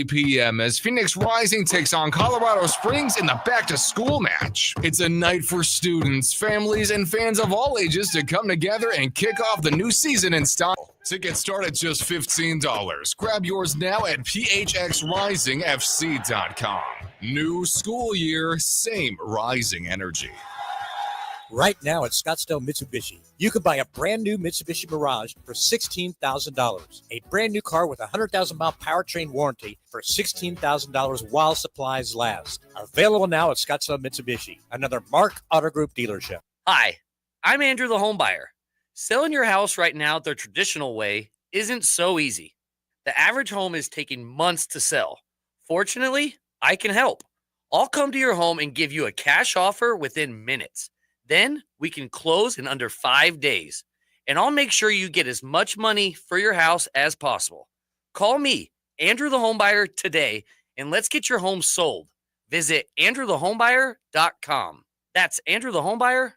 p.m. as Phoenix Rising takes on Colorado Springs in the back-to-school match. It's a night for students, families, and fans of all ages to come together and kick off the new season in style. Tickets start at just $15. Grab yours now at phxrisingfc.com. New school year, same rising energy. Right now at Scottsdale Mitsubishi, you can buy a brand new Mitsubishi Mirage for $16,000. A brand new car with a 100,000-mile powertrain warranty for $16,000 while supplies last. Available now at Scottsdale Mitsubishi, another Mark Auto Group dealership. Hi, I'm Andrew the Homebuyer. Selling your house right now the traditional way isn't so easy. The average home is taking months to sell. Fortunately, I can help. I'll come to your home and give you a cash offer within minutes. Then we can close in under 5 days, and I'll make sure you get as much money for your house as possible. Call me, Andrew the Homebuyer, today, and let's get your home sold. Visit andrewthehomebuyer.com. That's andrewthehomebuyer.com.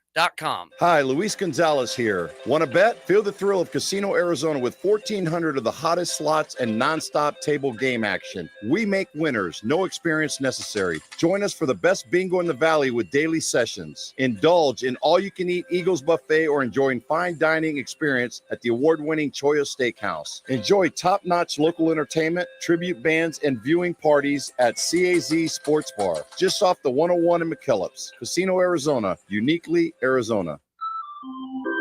Hi, Luis Gonzalez here. Want to bet? Feel the thrill of Casino Arizona with 1,400 of the hottest slots and nonstop table game action. We make winners, no experience necessary. Join us for the best bingo in the valley with daily sessions. Indulge in all-you-can-eat Eagles Buffet or enjoy fine dining experience at the award-winning Choyo Steakhouse. Enjoy top-notch local entertainment, tribute bands, and viewing parties at CAZ Sports Bar, just off the 101 in McKellips. Casino Arizona, uniquely Arizona.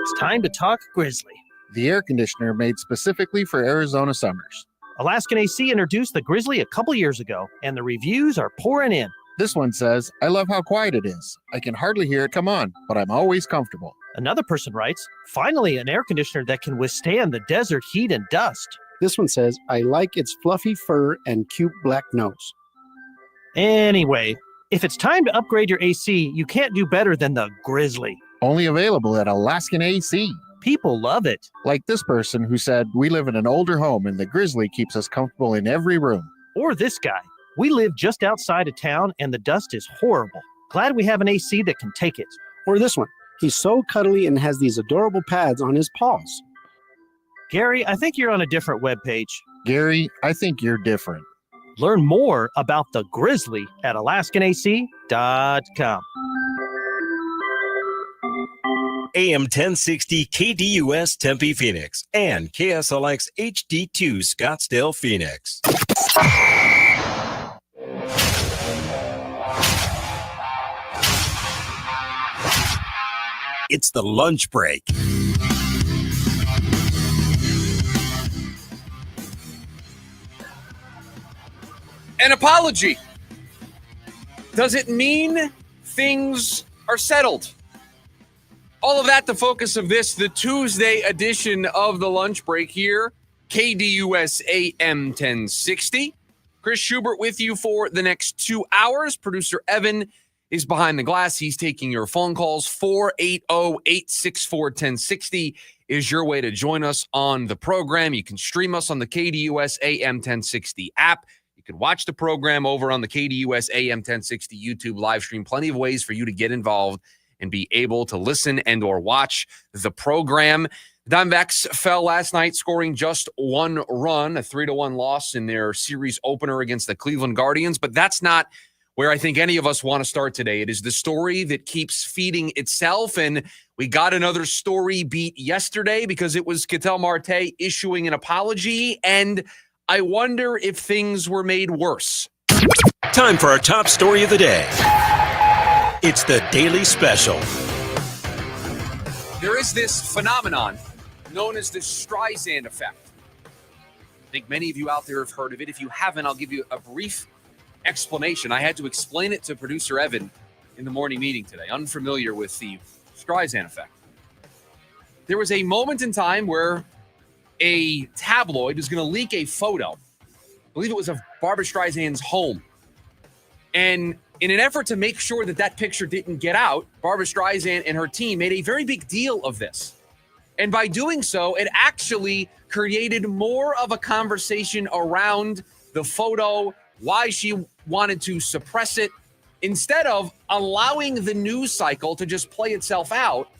It's time to talk Grizzly. The air conditioner made specifically for Arizona summers. Alaskan AC introduced the Grizzly a couple years ago, and the reviews are pouring in. This one says, I love how quiet it is. I can hardly hear it come on, but I'm always comfortable. Another person writes, finally an air conditioner that can withstand the desert heat and dust. This one says, I like its fluffy fur and cute black nose. Anyway, if it's time to upgrade your AC, you can't do better than the Grizzly. Only available at Alaskan AC. People love it. Like this person who said, we live in an older home and the Grizzly keeps us comfortable in every room. Or this guy, we live just outside of town and the dust is horrible. Glad we have an AC that can take it. Or this one, he's so cuddly and has these adorable pads on his paws. Gary, I think you're on a different webpage. Gary, I think you're different. Learn more about the Grizzly at alaskanac.com. AM 1060 KDUS Tempe Phoenix and KSLX HD2 Scottsdale Phoenix. It's the lunch break. An apology. Does it mean things are settled? All of that, the focus of this, the Tuesday edition of the lunch break here, KDUS AM 1060. Chris Schubert with you for the next 2 hours. Producer Evan is behind the glass. He's taking your phone calls. 480-864-1060 is your way to join us on the program. You can stream us on the KDUS AM 1060 app. You can watch the program over on the KDUS AM 1060 YouTube live stream. Plenty of ways for you to get involved and be able to listen and or watch the program. The Diamondbacks fell last night, scoring just one run, a 3-1 loss in their series opener against the Cleveland Guardians. But that's not where I think any of us want to start today. It is the story that keeps feeding itself. And we got another story beat yesterday because it was Ketel Marte issuing an apology. And I wonder if things were made worse. Time for our top story of the day. It's the Daily Special. There is this phenomenon known as the Streisand effect. I think many of you out there have heard of it. If you haven't, I'll give you a brief explanation. I had to explain it to producer Evan in the morning meeting today, unfamiliar with the Streisand effect. There was a moment in time where a tabloid was going to leak a photo. I believe it was of Barbra Streisand's home. And in an effort to make sure that that picture didn't get out, Barbra Streisand and her team made a very big deal of this. And by doing so, it actually created more of a conversation around the photo, why she wanted to suppress it. Instead of allowing the news cycle to just play itself out,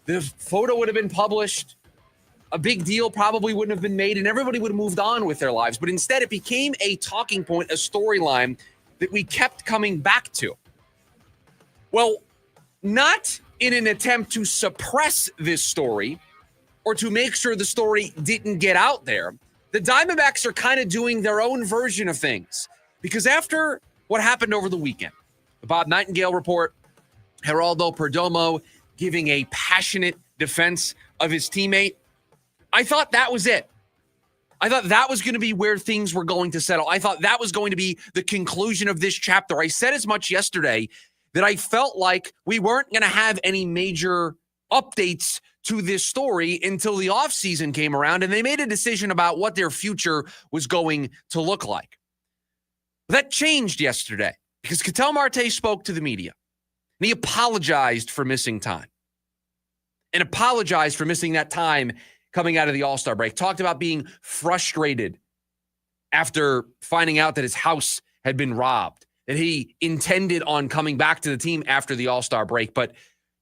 the photo would have been published. a big deal probably wouldn't have been made and everybody would have moved on with their lives. But instead, it became a talking point, a storyline that we kept coming back to. Well, not in an attempt to suppress this story or to make sure the story didn't get out there. The Diamondbacks are kind of doing their own version of things. Because after what happened over the weekend, the Bob Nightingale report, Geraldo Perdomo giving a passionate defense of his teammate, I thought that was it. I thought that was going to be where things were going to settle. I thought that was going to be the conclusion of this chapter. I said as much yesterday that I felt like we weren't going to have any major updates to this story until the offseason came around and they made a decision about what their future was going to look like. That changed yesterday because Ketel Marte spoke to the media and he apologized for missing time and apologized for missing that time coming out of the All-Star break. Talked about being frustrated after finding out that his house had been robbed, that he intended on coming back to the team after the All-Star break, but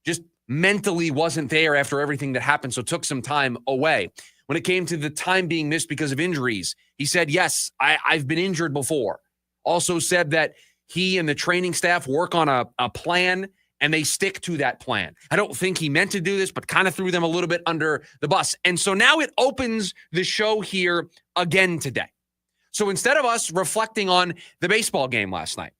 just mentally wasn't there after everything that happened, so took some time away. When it came to the time being missed because of injuries, he said, yes, I've been injured before. Also said that he and the training staff work on a plan and they stick to that plan. I don't think he meant to do this, but kind of threw them a little bit under the bus. And so now it opens the show here again today. So instead of us reflecting on the baseball game last night,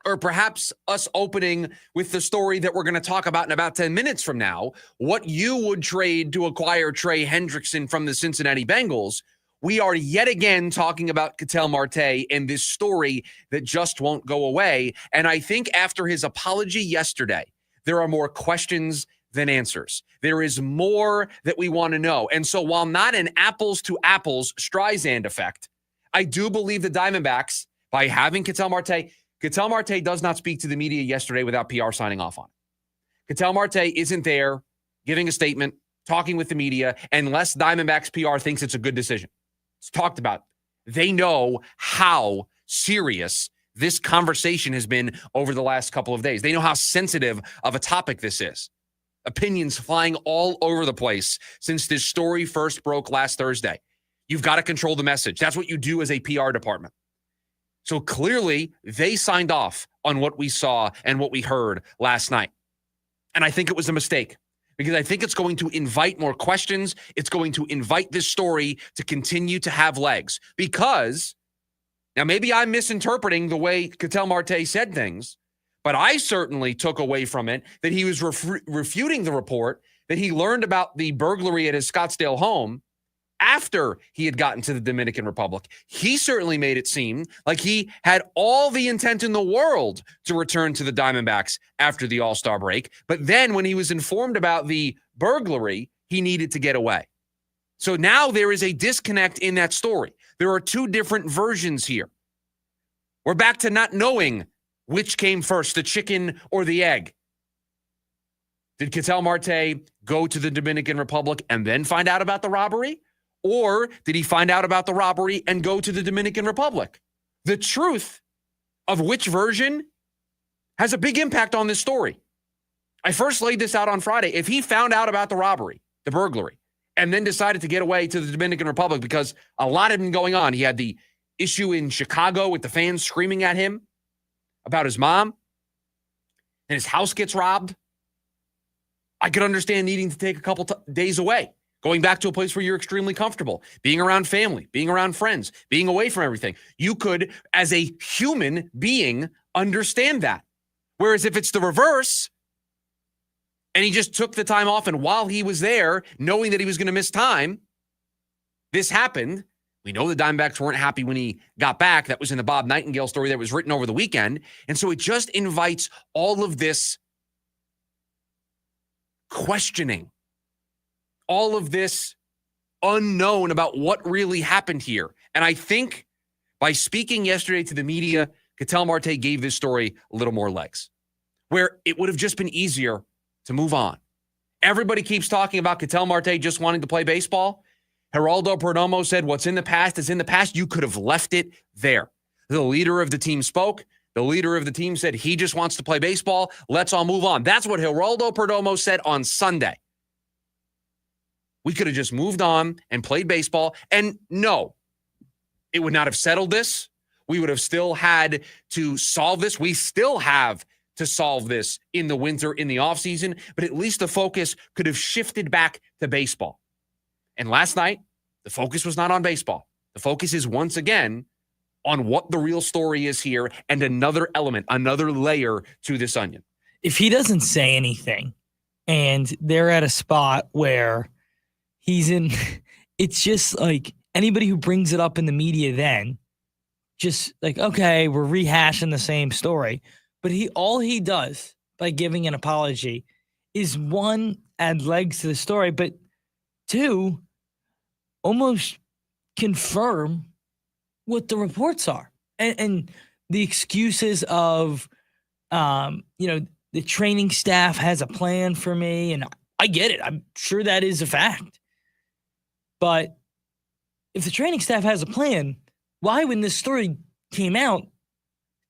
or perhaps us opening with the story that we're going to talk about in about 10 minutes from now, what you would trade to acquire Trey Hendrickson from the Cincinnati Bengals, we are yet again talking about Ketel Marte and this story that just won't go away. And I think after his apology yesterday, there are more questions than answers. There is more that we want to know. And so while not an apples to apples Streisand effect, I do believe the Diamondbacks, by having Ketel Marte does not speak to the media yesterday without PR signing off on it. Ketel Marte isn't there giving a statement, talking with the media, unless Diamondbacks PR thinks it's a good decision. It's talked about. They know how serious this conversation has been over the last couple of days. They know how sensitive of a topic this is. Opinions flying all over the place since this story first broke last Thursday. You've got to control the message. That's what you do as a PR department. So clearly, they signed off on what we saw and what we heard last night. And I think it was a mistake because I think it's going to invite more questions. It's going to invite this story to continue to have legs because, now maybe I'm misinterpreting the way Ketel Marte said things, but I certainly took away from it that he was refuting the report that he learned about the burglary at his Scottsdale home after he had gotten to the Dominican Republic. He certainly made it seem like he had all the intent in the world to return to the Diamondbacks after the All-Star break. But then when he was informed about the burglary, he needed to get away. So now there is a disconnect in that story. There are two different versions here. We're back to not knowing which came first, the chicken or the egg. Did Ketel Marte go to the Dominican Republic and then find out about the robbery? Or did he find out about the robbery and go to the Dominican Republic? The truth of which version has a big impact on this story. I first laid this out on Friday. If he found out about the robbery, the burglary, and then decided to get away to the Dominican Republic because a lot had been going on. He had the issue in Chicago with the fans screaming at him about his mom, and his house gets robbed. I could understand needing to take a couple days away. Going back to a place where you're extremely comfortable, being around family, being around friends, being away from everything. You could, as a human being, understand that. Whereas if it's the reverse, and he just took the time off, and while he was there, knowing that he was going to miss time, this happened. We know the Diamondbacks weren't happy when he got back. That was in the Bob Nightingale story that was written over the weekend. And so it just invites all of this questioning. All of this unknown about what really happened here. And I think by speaking yesterday to the media, Ketel Marte gave this story a little more legs, where it would have just been easier to move on. Everybody keeps talking about Ketel Marte just wanting to play baseball. Geraldo Perdomo said, what's in the past is in the past. You could have left it there. The leader of the team spoke. The leader of the team said he just wants to play baseball. Let's all move on. That's what Geraldo Perdomo said on Sunday. We could have just moved on and played baseball. And no, it would not have settled this. We would have still had to solve this. We still have to solve this in the winter, in the offseason, but at least the focus could have shifted back to baseball. And last night, the focus was not on baseball. The focus is once again on what the real story is here and another element, another layer to this onion. If he doesn't say anything and they're at a spot where he's in, it's just like anybody who brings it up in the media then just like, okay, we're rehashing the same story. But all he does by giving an apology is, one, add legs to the story, but two, almost confirm what the reports are. And the excuses of, the training staff has a plan for me. And I get it. I'm sure that is a fact. But if the training staff has a plan, why, when this story came out,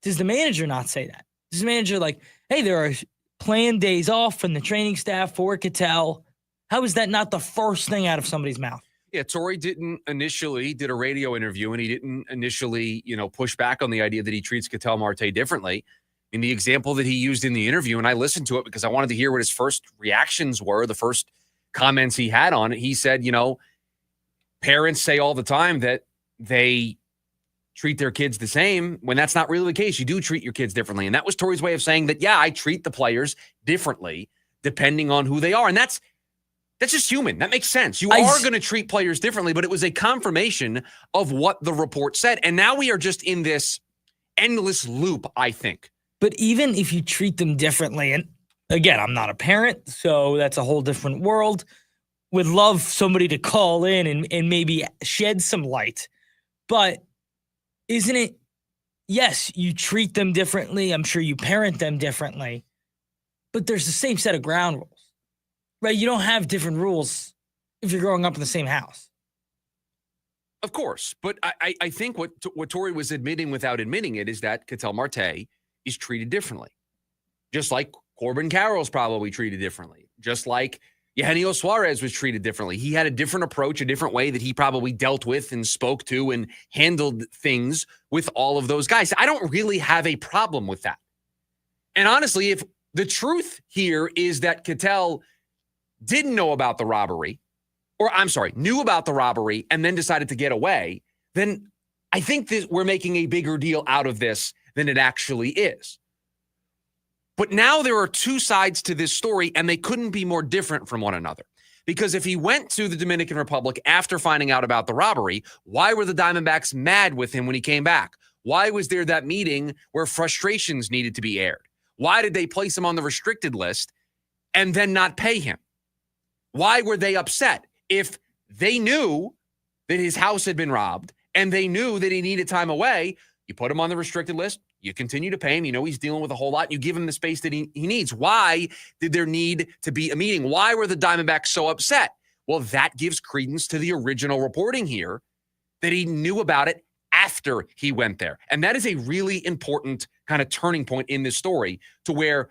does the manager not say that? Does the manager like, hey, there are planned days off from the training staff for Ketel? How is that not the first thing out of somebody's mouth? Yeah, Torrey did a radio interview, and he didn't initially, push back on the idea that he treats Ketel Marte differently. In the example that he used in the interview, and I listened to it because I wanted to hear what his first reactions were, the first comments he had on it, he said, parents say all the time that they treat their kids the same when that's not really the case. You do treat your kids differently. And that was Torrey's way of saying that, yeah, I treat the players differently depending on who they are. And that's just human. That makes sense. You are going to treat players differently, but it was a confirmation of what the report said. And now we are just in this endless loop, I think. But even if you treat them differently, and again, I'm not a parent, so that's a whole different world. Would love somebody to call in and maybe shed some light. But isn't it, yes, you treat them differently. I'm sure you parent them differently. But there's the same set of ground rules, right? You don't have different rules if you're growing up in the same house. Of course. But I think what Torrey was admitting without admitting it is that Ketel Marte is treated differently. Just like Corbin Carroll's probably treated differently. Just like Eugenio Suarez was treated differently. He had a different approach, a different way that he probably dealt with and spoke to and handled things with all of those guys. I don't really have a problem with that. And honestly, if the truth here is that Ketel didn't know about the robbery, knew about the robbery and then decided to get away, then I think that we're making a bigger deal out of this than it actually is. But now there are two sides to this story, and they couldn't be more different from one another. Because if he went to the Dominican Republic after finding out about the robbery, why were the Diamondbacks mad with him when he came back? Why was there that meeting where frustrations needed to be aired? Why did they place him on the restricted list and then not pay him? Why were they upset? If they knew that his house had been robbed and they knew that he needed time away, you put him on the restricted list, you continue to pay him, he's dealing with a whole lot, you give him the space that he needs. Why did there need to be a meeting? Why were the Diamondbacks so upset? Well, that gives credence to the original reporting here that he knew about it after he went there. And that is a really important kind of turning point in this story, to where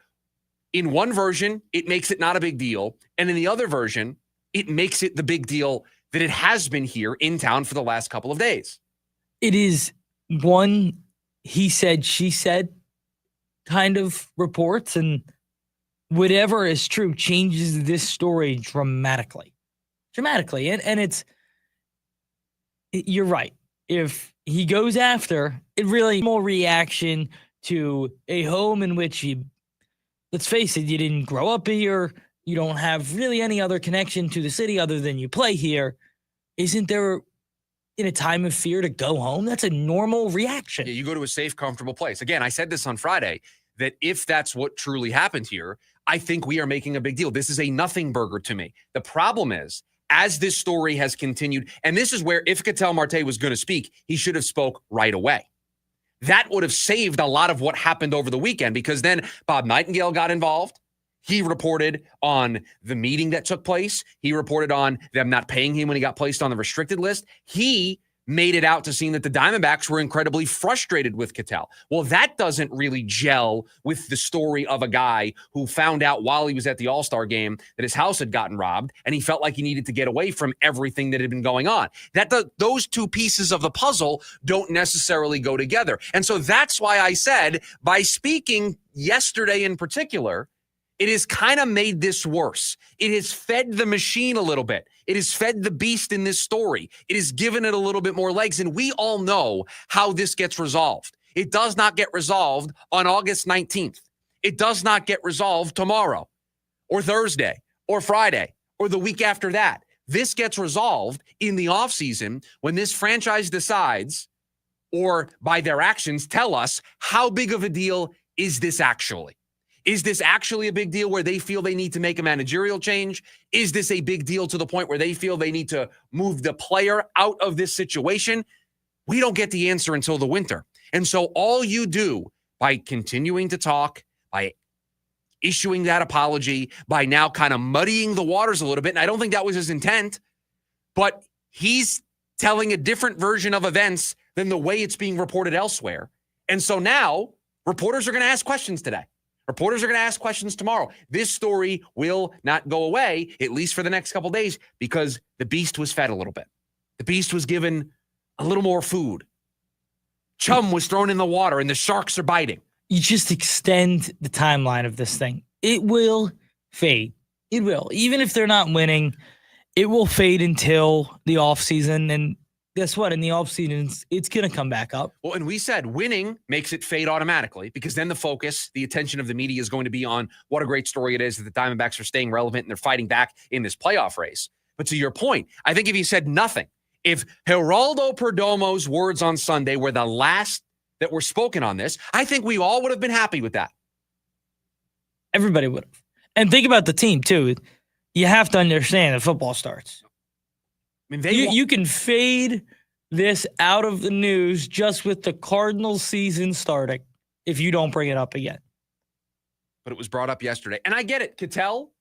in one version, it makes it not a big deal. And in the other version, it makes it the big deal that it has been here in town for the last couple of days. It is one he said, she said kind of reports, and whatever is true changes this story dramatically. And you're right. If he goes after, it really more reaction to a home in which let's face it, you didn't grow up here. You don't have really any other connection to the city other than you play here. Isn't there, in a time of fear, to go home? That's a normal reaction. Yeah, you go to a safe, comfortable place. Again, I said this on Friday, that if that's what truly happened here, I think we are making a big deal. This is a nothing burger to me. The problem is, as this story has continued, and this is where if Ketel Marte was going to speak, he should have spoke right away. That would have saved a lot of what happened over the weekend, because then Bob Nightingale got involved. He reported on the meeting that took place. He reported on them not paying him when he got placed on the restricted list. He made it out to seem that the Diamondbacks were incredibly frustrated with Ketel. Well, that doesn't really gel with the story of a guy who found out while he was at the All-Star game that his house had gotten robbed, and he felt like he needed to get away from everything that had been going on. Those two pieces of the puzzle don't necessarily go together. And so that's why I said, by speaking yesterday in particular, it has kind of made this worse. It has fed the machine a little bit. It has fed the beast in this story. It has given it a little bit more legs, and we all know how this gets resolved. It does not get resolved on August 19th. It does not get resolved tomorrow or Thursday or Friday or the week after that. This gets resolved in the offseason when this franchise decides, or by their actions tell us, how big of a deal is this actually? Is this actually a big deal where they feel they need to make a managerial change? Is this a big deal to the point where they feel they need to move the player out of this situation? We don't get the answer until the winter. And so all you do by continuing to talk, by issuing that apology, by now kind of muddying the waters a little bit, and I don't think that was his intent, but he's telling a different version of events than the way it's being reported elsewhere. And so now reporters are going to ask questions today. Reporters are going to ask questions tomorrow. This story will not go away, at least for the next couple of days, because the beast was fed a little bit. The beast was given a little more food. Chum was thrown in the water, and the sharks are biting. You just extend the timeline of this thing. It will fade. It will. Even if they're not winning, it will fade until the offseason. And guess what? In the offseason, it's going to come back up. Well, and we said winning makes it fade automatically, because then the focus, the attention of the media is going to be on what a great story it is that the Diamondbacks are staying relevant and they're fighting back in this playoff race. But to your point, I think if you said nothing, if Geraldo Perdomo's words on Sunday were the last that were spoken on this, I think we all would have been happy with that. Everybody would have. And think about the team, too. You have to understand that football starts. I mean, you can fade this out of the news just with the Cardinals season starting if you don't bring it up again. But it was brought up yesterday. And I get it. Ketel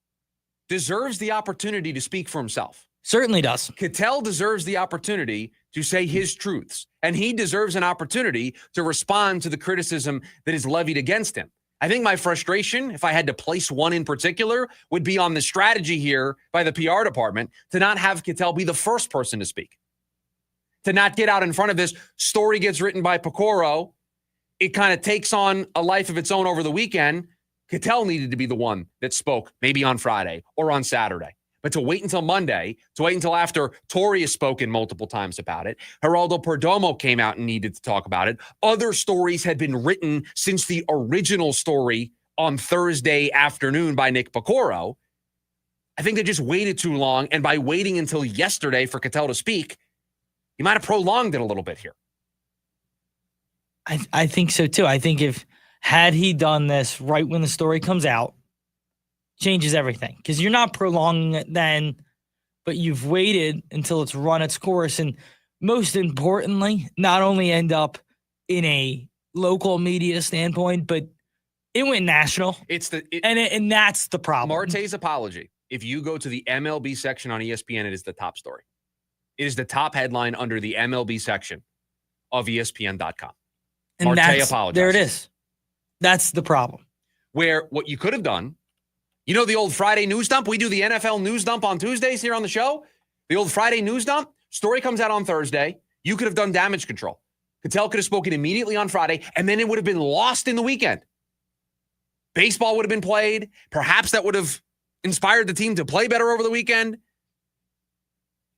deserves the opportunity to speak for himself. Certainly does. Ketel deserves the opportunity to say his truths. And he deserves an opportunity to respond to the criticism that is levied against him. I think my frustration, if I had to place one in particular, would be on the strategy here by the PR department to not have Ketel be the first person to speak. To not get out in front of this. Story gets written by Pecoro. It kind of takes on a life of its own over the weekend. Ketel needed to be the one that spoke maybe on Friday or on Saturday. But to wait until Monday, to wait until after Torrey has spoken multiple times about it, Geraldo Perdomo came out and needed to talk about it. Other stories had been written since the original story on Thursday afternoon by Nick Pecoro. I think they just waited too long. And by waiting until yesterday for Ketel to speak, he might have prolonged it a little bit here. I think so, too. I think had he done this right when the story comes out, changes everything, because you're not prolonging it then, but you've waited until it's run its course. And most importantly, not only end up in a local media standpoint, but it went national. And that's the problem. Marte's apology. If you go to the MLB section on ESPN, it is the top story. It is the top headline under the MLB section of ESPN.com. And Marte apologized. There it is. That's the problem. Where what you could have done, you know, the old Friday news dump? We do the NFL news dump on Tuesdays here on the show. The old Friday news dump. Story comes out on Thursday. You could have done damage control. Ketel could have spoken immediately on Friday, and then it would have been lost in the weekend. Baseball would have been played. Perhaps that would have inspired the team to play better over the weekend.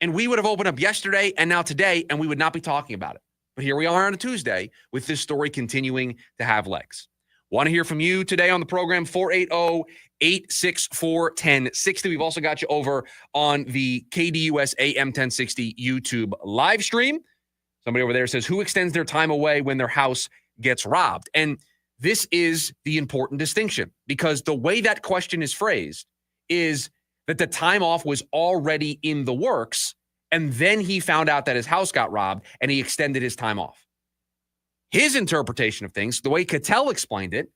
And we would have opened up yesterday and now today, and we would not be talking about it. But here we are on a Tuesday with this story continuing to have legs. Want to hear from you today on the program, 480-864-1060. We've also got you over on the KDUS AM 1060 YouTube live stream. Somebody over there says, who extends their time away when their house gets robbed? And this is the important distinction, because the way that question is phrased is that the time off was already in the works, and then he found out that his house got robbed, and he extended his time off. His interpretation of things, the way Ketel explained it,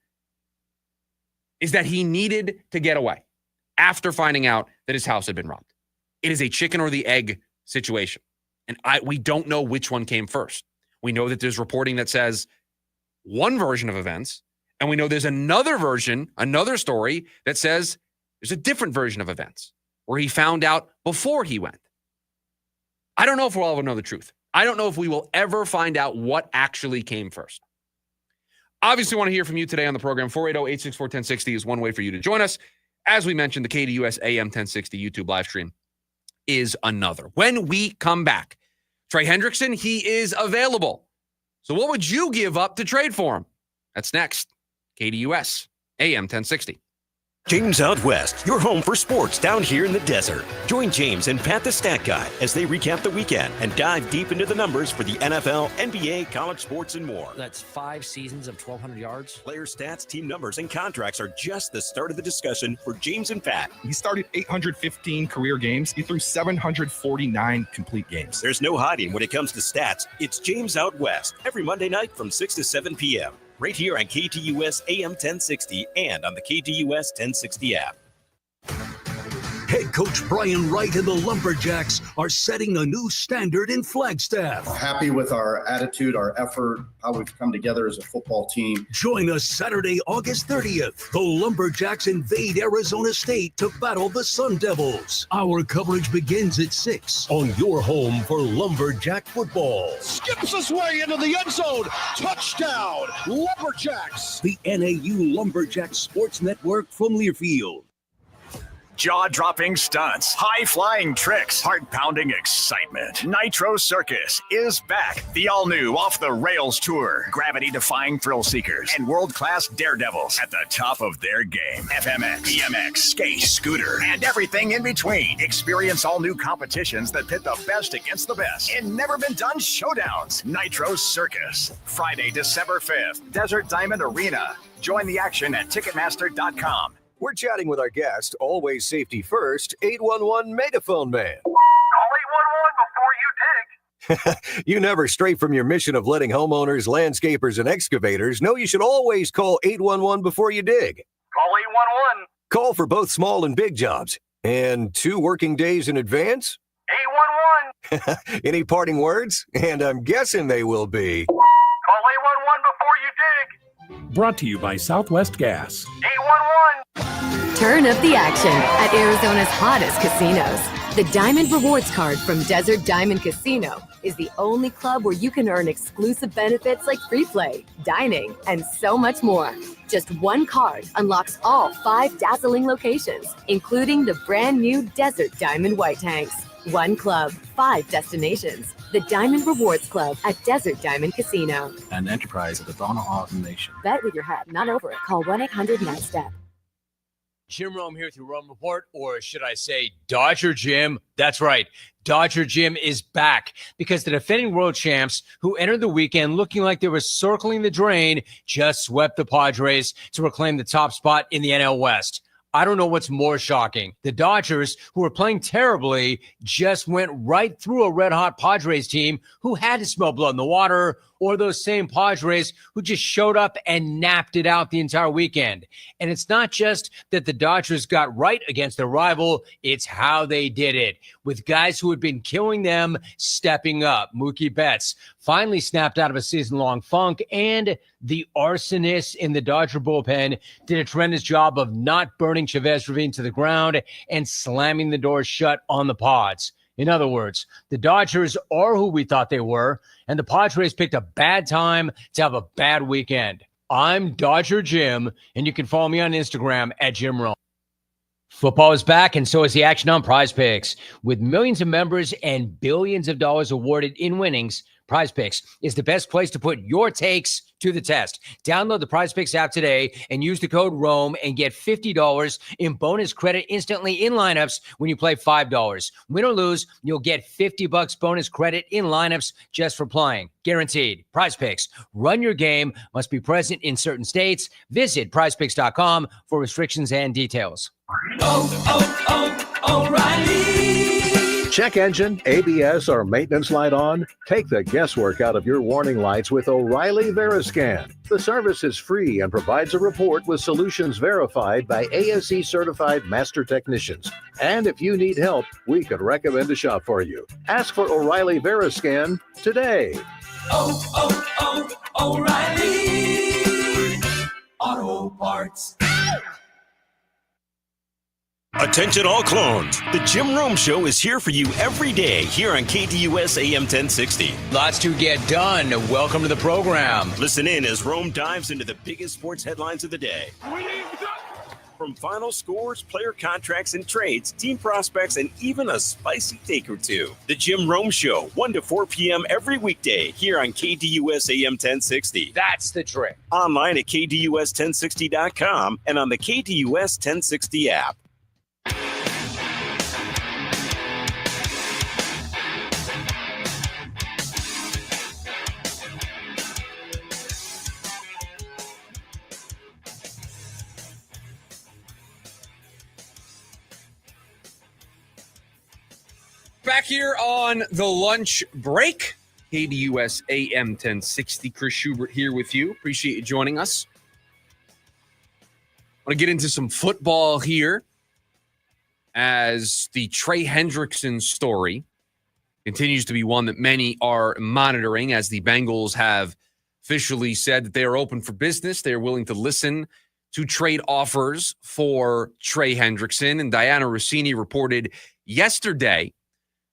is that he needed to get away after finding out that his house had been robbed. It is a chicken or the egg situation. And we don't know which one came first. We know that there's reporting that says one version of events, and we know there's another story that says there's a different version of events where he found out before he went. I don't know if we'll ever know the truth. I don't know if we will ever find out what actually came first. Obviously, want to hear from you today on the program. 480-864-1060 is one way for you to join us. As we mentioned, the KDUS AM 1060 YouTube live stream is another. When we come back, Trey Hendrickson, he is available. So what would you give up to trade for him? That's next. KDUS AM 1060. James Out West, your home for sports down here in the desert. Join James and Pat the Stat Guy as they recap the weekend and dive deep into the numbers for the NFL, NBA, college sports, and more. That's 5 seasons of 1,200 yards. Player stats, team numbers, and contracts are just the start of the discussion for James and Pat. He started 815 career games. He threw 749 complete games. There's no hiding when it comes to stats. It's James Out West every Monday night from 6 to 7 p.m. right here on KDUS AM 1060 and on the KDUS 1060 app. Head coach Brian Wright and the Lumberjacks are setting a new standard in Flagstaff. Happy with our attitude, our effort, how we've come together as a football team. Join us Saturday, August 30th. The Lumberjacks invade Arizona State to battle the Sun Devils. Our coverage begins at 6 on your home for Lumberjack football. Skips his way into the end zone. Touchdown, Lumberjacks. The NAU Lumberjacks Sports Network from Learfield. Jaw-dropping stunts, high-flying tricks, heart-pounding excitement. Nitro Circus is back. The all-new Off the Rails Tour. Gravity-defying thrill seekers and world-class daredevils at the top of their game. FMX, BMX, skate, scooter, and everything in between. Experience all new competitions that pit the best against the best in never-been-done showdowns. Nitro Circus. Friday, December 5th. Desert Diamond Arena. Join the action at Ticketmaster.com. We're chatting with our guest, always safety first, 811 Megaphone Man. Call 811 before you dig. You never stray from your mission of letting homeowners, landscapers, and excavators know you should always call 811 before you dig. Call 811. Call for both small and big jobs. And 2 working days in advance? 811. Any parting words? And I'm guessing they will be. Call 811 before you dig. Brought to you by Southwest Gas. 811. Turn up the action at Arizona's hottest casinos. The Diamond Rewards Card from Desert Diamond Casino is the only club where you can earn exclusive benefits like free play, dining, and so much more. Just one card unlocks all 5 dazzling locations, including the brand new Desert Diamond White Tanks. One club, 5 destinations. The Diamond Rewards Club at Desert Diamond Casino. An enterprise of the Donna Austin Nation. Bet with your head, not over it. Call 1-800-NEXT-STEP. Jim Rome here through Rome Report, or should I say Dodger Jim? That's right. Dodger Jim is back because the defending world champs who entered the weekend looking like they were circling the drain just swept the Padres to reclaim the top spot in the NL West. I don't know what's more shocking. The Dodgers, who were playing terribly, just went right through a red-hot Padres team who had to smell blood in the water, or those same Padres who just showed up and napped it out the entire weekend. And it's not just that the Dodgers got right against their rival, it's how they did it, with guys who had been killing them stepping up. Mookie Betts finally snapped out of a season-long funk, and the arsonists in the Dodger bullpen did a tremendous job of not burning Chavez Ravine to the ground and slamming the door shut on the Pods. In other words, the Dodgers are who we thought they were, and the Padres picked a bad time to have a bad weekend. I'm Dodger Jim, and you can follow me on Instagram at Jim Rome. Football is back, and so is the action on Prize Picks. With millions of members and billions of dollars awarded in winnings, Prize Picks is the best place to put your takes to the test. Download the Prize Picks app today and use the code ROME and get $50 in bonus credit instantly in lineups when you play $5. Win or lose, you'll get $50 bonus credit in lineups just for playing. Guaranteed. Prize Picks. Run your game. Must be present in certain states. Visit prizepicks.com for restrictions and details. O'Reilly Check engine, ABS, or maintenance light on? Take the guesswork out of your warning lights with O'Reilly Veriscan. The service is free and provides a report with solutions verified by ASE certified master technicians. And if you need help, we could recommend a shop for you. Ask for O'Reilly Veriscan today. O'Reilly Auto Parts. Attention all clones. The Jim Rome Show is here for you every day here on KDUS AM 1060. Lots to get done. Welcome to the program. Listen in as Rome dives into the biggest sports headlines of the day. From final scores, player contracts and trades, team prospects, and even a spicy take or two. The Jim Rome Show, 1 to 4 p.m. every weekday here on KDUS AM 1060. That's the trick. Online at KDUS1060.com and on the KDUS 1060 app. Back here on the lunch break, KDUS AM 1060. Chris Schubert here with you. Appreciate you joining us. I want to get into some football here as the Trey Hendrickson story continues to be one that many are monitoring, as the Bengals have officially said that they are open for business. They are willing to listen to trade offers for Trey Hendrickson. And Diana Rossini reported yesterday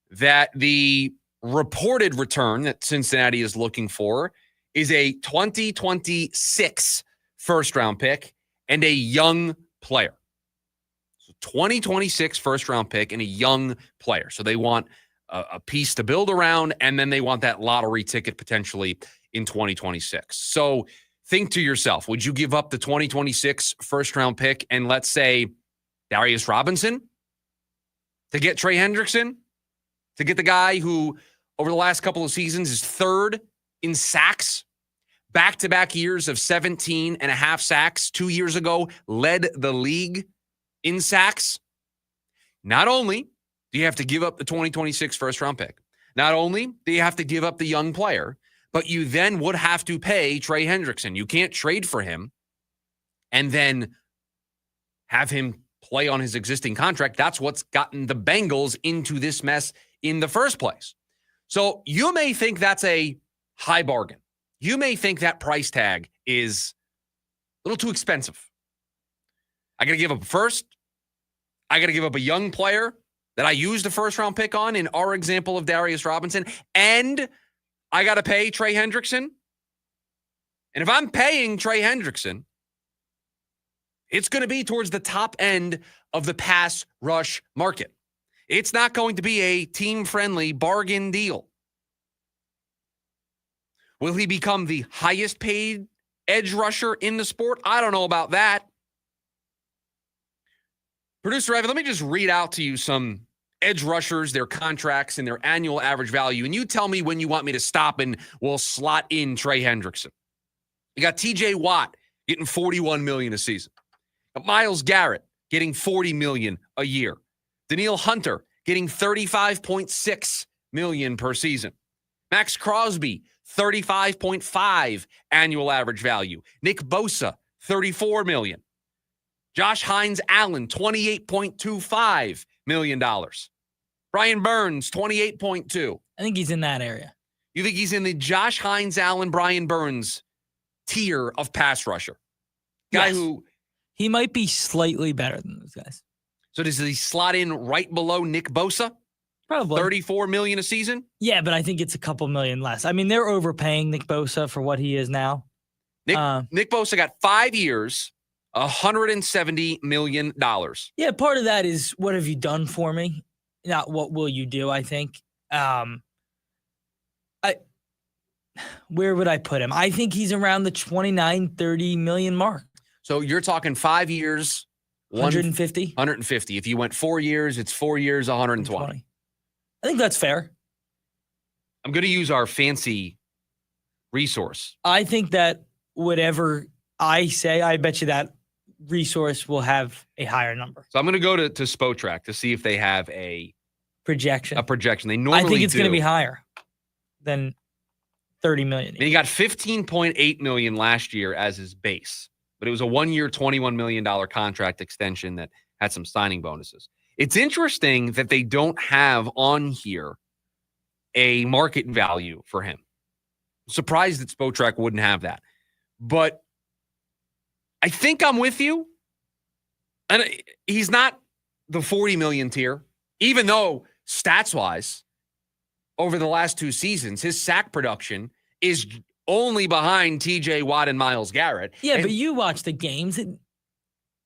that the reported return that Cincinnati is looking for is a 2026 first-round pick and a young player. So 2026 first-round pick and a young player. So they want a piece to build around, and then they want that lottery ticket potentially in 2026. So think to yourself, would you give up the 2026 first-round pick and let's say Darius Robinson to get Trey Hendrickson? To get the guy who, over the last couple of seasons, is third in sacks, back-to-back years of 17 and a half sacks 2 years ago, led the league in sacks. Not only do you have to give up the 2026 first-round pick, not only do you have to give up the young player, but you then would have to pay Trey Hendrickson. You can't trade for him and then have him play on his existing contract. That's what's gotten the Bengals into this mess in the first place. So you may think that's a high bargain. You may think that price tag is a little too expensive. I got to give up a first. I got to give up a young player that I used a first-round pick on in our example of Darius Robinson, and I got to pay Trey Hendrickson. And if I'm paying Trey Hendrickson, it's going to be towards the top end of the pass rush market. It's not going to be a team-friendly bargain deal. Will he become the highest paid edge rusher in the sport? I don't know about that. Producer Evan, let me just read out to you some edge rushers, their contracts, and their annual average value. And you tell me when you want me to stop and we'll slot in Trey Hendrickson. You got TJ Watt getting $41 million a season. Myles Garrett getting $40 million a year. Daniil Hunter getting $35.6 million per season. Max Crosby, $35.5 annual average value. Nick Bosa, $34 million. Josh Hines Allen, $28.25 million. Brian Burns, $28.2. I think he's in that area. You think he's in the Josh Hines Allen, Brian Burns tier of pass rusher? Guy who... He might be slightly better than those guys. So does he slot in right below Nick Bosa? Probably. $34 million a season? Yeah, but I think it's a couple million less. I mean, they're overpaying Nick Bosa for what he is now. Nick Bosa got 5 years, $170 million. Yeah, part of that is what have you done for me? Not what will you do, I think. Where would I put him? I think he's around the 29, 30 million mark. So you're talking 5 years, 150? 150. If you went 4 years, it's 4 years, 120. I think that's fair. I'm going to use our fancy resource. I think that whatever I say, I bet you that resource will have a higher number. So I'm going to go to Spotrac to see if they have a projection. A projection. They normally I think it's do. going to be higher than $30 million. And he got $15.8 million last year as his base, but it was a 1-year, $21 million contract extension that had some signing bonuses. It's interesting that they don't have on here a market value for him. I'm surprised that Spotrac wouldn't have that. But I think I'm with you. And he's not the 40 million tier, even though stats-wise, over the last 2 seasons, his sack production is only behind TJ Watt and Myles Garrett. Yeah, but you watch the games.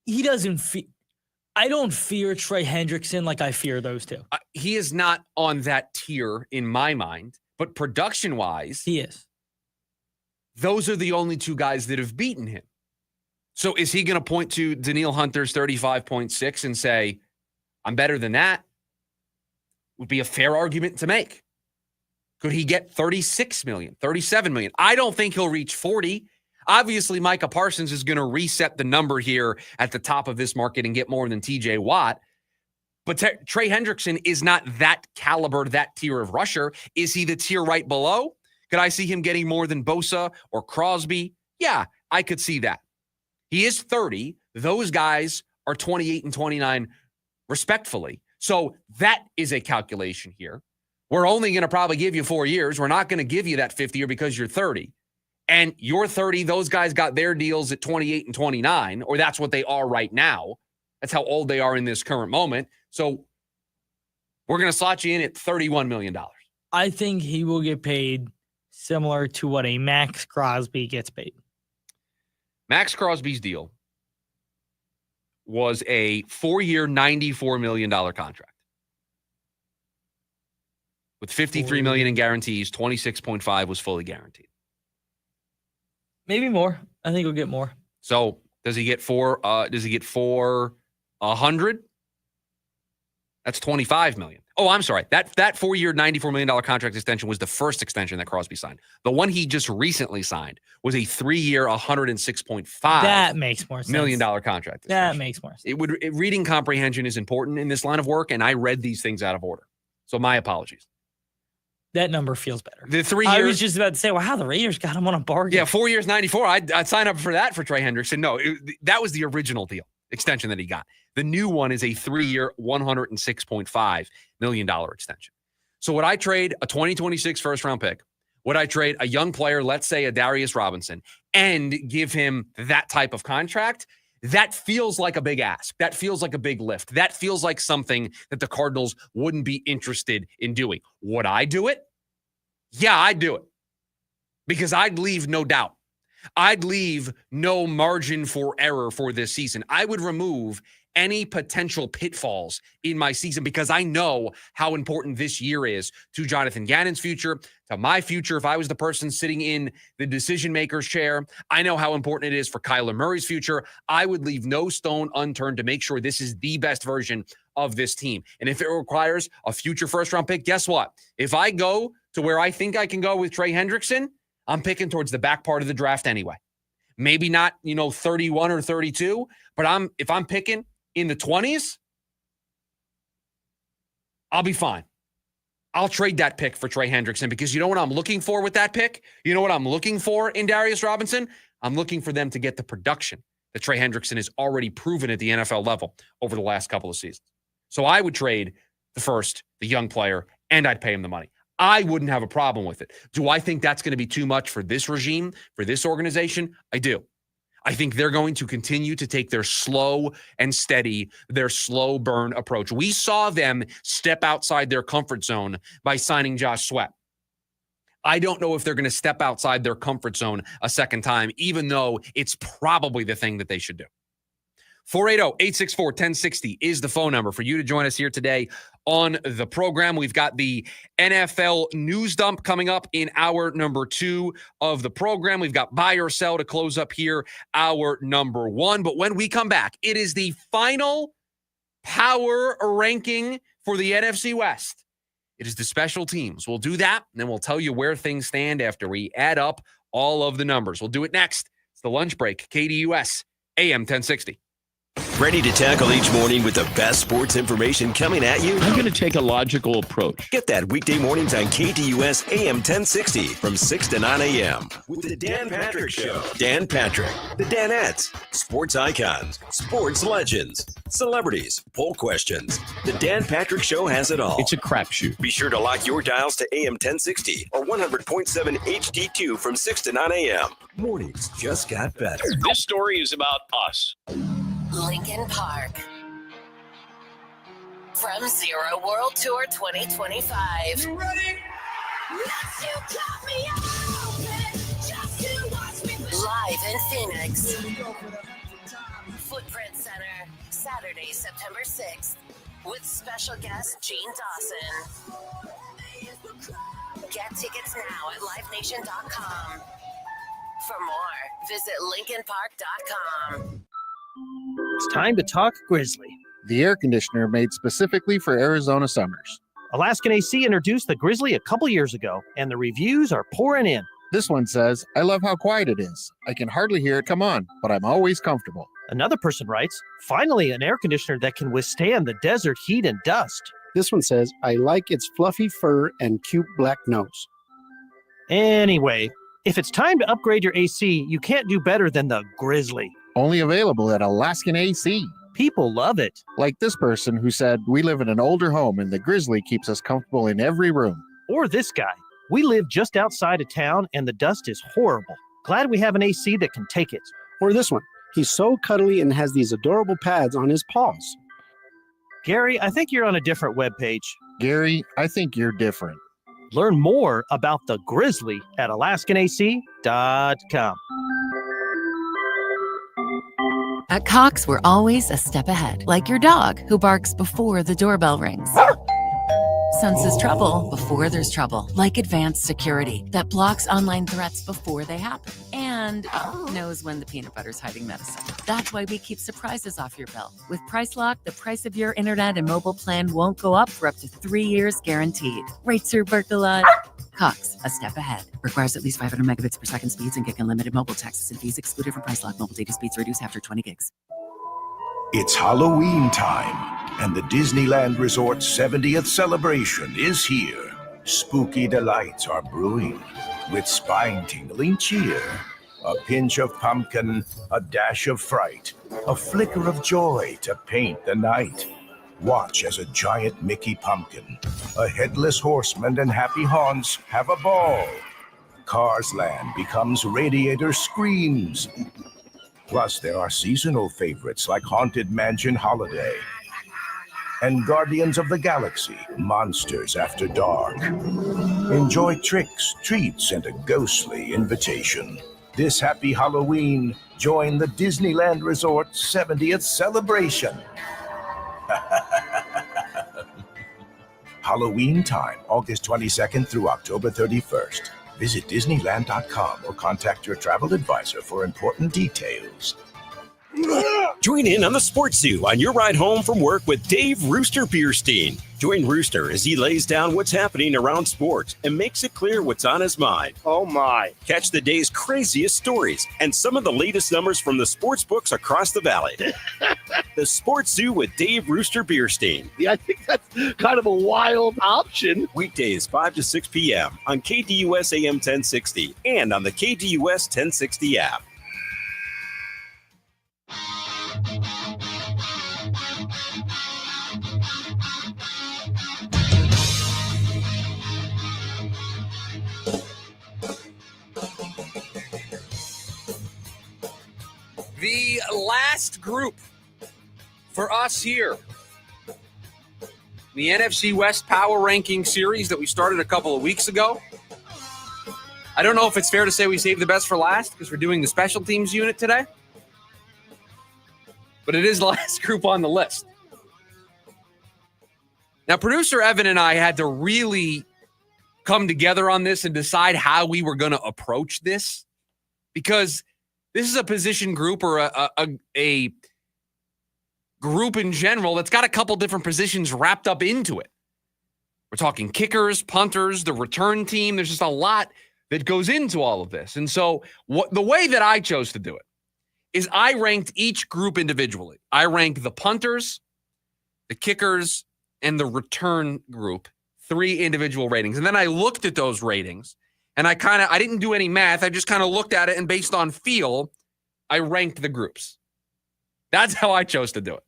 He doesn't I don't fear Trey Hendrickson like I fear those two. He is not on that tier in my mind, but production-wise, he is. Those are the only 2 guys that have beaten him. So is he going to point to Danielle Hunter's 35.6 and say, I'm better than that? Would be a fair argument to make. Could he get 36 million, 37 million? I don't think he'll reach 40. Obviously, Micah Parsons is going to reset the number here at the top of this market and get more than TJ Watt. But Trey Hendrickson is not that caliber, that tier of rusher. Is he the tier right below? Could I see him getting more than Bosa or Crosby? Yeah, I could see that. He is 30. Those guys are 28 and 29, respectfully. So that is a calculation here. We're only going to probably give you 4 years. We're not going to give you that 50 year because you're 30. And you're 30. Those guys got their deals at 28 and 29, or that's what they are right now. That's how old they are in this current moment. So we're going to slot you in at $31 million. I think he will get paid similar to what a Max Crosby gets paid. Max Crosby's deal was a 4-year, $94 million contract. With $53 million in guarantees, 26.5 was fully guaranteed. Maybe more. I think he'll get more. So does he get 400? That's $25 million. Oh, I'm sorry. That 4-year, $94 million contract extension was the first extension that Crosby signed. The one he just recently signed was a 3-year, $106.5 that makes more sense. $million contract extension. That makes more sense. Reading comprehension is important in this line of work, and I read these things out of order. So my apologies. That number feels better. The 3 years. I was just about to say, wow, the Raiders got him on a bargain. Yeah, 4 years, 94. I'd sign up for that for Trey Hendrickson. No, that was the original deal extension that he got. The new one is a 3-year, $106.5 million extension. So would I trade a 2026 first-round pick? Would I trade a young player, let's say a Darius Robinson, and give him that type of contract? That feels like a big ask. That feels like a big lift. That feels like something that the Cardinals wouldn't be interested in doing. Would I do it? Yeah, I'd do it. Because I'd leave no doubt. I'd leave no margin for error for this season. I would remove any potential pitfalls in my season because I know how important this year is to Jonathan Gannon's future, to my future. If I was the person sitting in the decision maker's chair, I know how important it is for Kyler Murray's future. I would leave no stone unturned to make sure this is the best version of this team. And if it requires a future first-round pick, guess what? If I go to where I think I can go with Trey Hendrickson, I'm picking towards the back part of the draft anyway. Maybe not, 31 or 32, but if I'm picking in the 20s, I'll be fine. I'll trade that pick for Trey Hendrickson because you know what I'm looking for with that pick? You know what I'm looking for in Darius Robinson? I'm looking for them to get the production that Trey Hendrickson has already proven at the NFL level over the last couple of seasons. So I would trade the young player, and I'd pay him the money. I wouldn't have a problem with it. Do I think that's going to be too much for this regime, for this organization? I do. I think they're going to continue to take their slow and steady, their slow burn approach. We saw them step outside their comfort zone by signing Josh Sweat. I don't know if they're going to step outside their comfort zone a second time, even though it's probably the thing that they should do. 480-864-1060 is the phone number for you to join us here today on the program. We've got the NFL news dump coming up in hour number 2 of the program. We've got buy or sell to close up here hour number 1. But when we come back, it is the final power ranking for the NFC West. It is the special teams. We'll do that, and then we'll tell you where things stand after we add up all of the numbers. We'll do it next. It's the lunch break, KDUS, AM 1060. Ready to tackle each morning with the best sports information coming at you? I'm going to take a logical approach. Get that weekday mornings on KDUS AM 1060 from 6 to 9 a.m. with the Dan Patrick Show. Dan Patrick, the Danettes, sports icons, sports legends, celebrities, poll questions. The Dan Patrick Show has it all. It's a crapshoot. Be sure to lock your dials to AM 1060 or 100.7 HD2 from 6 to 9 a.m. Mornings just got better. This story is about us. Lincoln Park. From Zero World Tour 2025. You ready? Yes, you got me open just to watch me push. Live in Phoenix. Footprint Center, Saturday, September 6th, with special guest Gene Dawson. Get tickets now at livenation.com. For more, visit lincolnpark.com. It's time to talk Grizzly. The air conditioner made specifically for Arizona summers. Alaskan AC introduced the Grizzly a couple years ago, and the reviews are pouring in. This one says, I love how quiet it is. I can hardly hear it come on, but I'm always comfortable. Another person writes, finally an air conditioner that can withstand the desert heat and dust. This one says, I like its fluffy fur and cute black nose. Anyway, if it's time to upgrade your AC, you can't do better than the Grizzly. Only available at Alaskan AC. People love it. Like this person who said, we live in an older home and the Grizzly keeps us comfortable in every room. Or this guy, we live just outside of town and the dust is horrible. Glad we have an AC that can take it. Or this one, he's so cuddly and has these adorable pads on his paws. Gary, I think you're on a different webpage. Gary, I think you're different. Learn more about the Grizzly at alaskanac.com. At Cox, we're always a step ahead, like your dog who barks before the doorbell rings. Senses trouble before there's trouble, like advanced security that blocks online threats before they happen and knows when the peanut butter's hiding medicine. That's why we keep surprises off your bill. With Price Lock, the price of your internet and mobile plan won't go up for up to 3 years guaranteed. Rates are Berkelot. Cox, a step ahead. Requires at least 500 megabits per second speeds and gig unlimited mobile taxes and fees excluded from Price Lock. Mobile data speeds reduced after 20 gigs. It's Halloween time, and the Disneyland Resort's 70th celebration is here. Spooky delights are brewing with spine-tingling cheer. A pinch of pumpkin, a dash of fright, a flicker of joy to paint the night. Watch as a giant Mickey pumpkin, a headless horseman, and happy Hans have a ball. Cars Land becomes Radiator Screams. Plus, there are seasonal favorites like Haunted Mansion Holiday and Guardians of the Galaxy, Monsters After Dark. Enjoy tricks, treats, and a ghostly invitation. This happy Halloween, join the Disneyland Resort 70th celebration. Halloween time, August 22nd through October 31st. Visit Disneyland.com or contact your travel advisor for important details. Join in on the Sports Zoo on your ride home from work with Dave Rooster Bierstein. Join Rooster as he lays down what's happening around sports and makes it clear what's on his mind. Oh my. Catch the day's craziest stories and some of the latest numbers from the sports books across the valley. The Sports Zoo with Dave Rooster Bierstein. Yeah, I think that's kind of a wild option. Weekdays 5 to 6 p.m. on KDUS AM 1060 and on the KDUS 1060 app. The last group for us here, the NFC West Power Ranking Series that we started a couple of weeks ago. I don't know if it's fair to say we saved the best for last because we're doing the special teams unit today, but it is the last group on the list. Now, producer Evan and I had to really come together on this and decide how we were going to approach this, because this is a position group or a group in general that's got a couple different positions wrapped up into it. We're talking kickers, punters, the return team. There's just a lot that goes into all of this. And so the way that I chose to do it is I ranked each group individually. I ranked the punters, the kickers, and the return group, 3 individual ratings. And then I looked at those ratings, and I didn't do any math. I just kind of looked at it, and based on feel, I ranked the groups. That's how I chose to do it.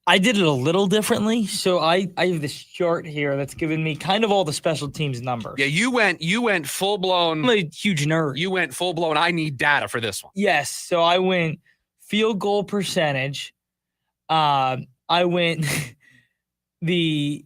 I did it a little differently. So I have this chart here that's giving me kind of all the special teams numbers. Yeah, you went full blown. I'm a huge nerd. You went full blown. I need data for this one. Yes. So I went field goal percentage. I went the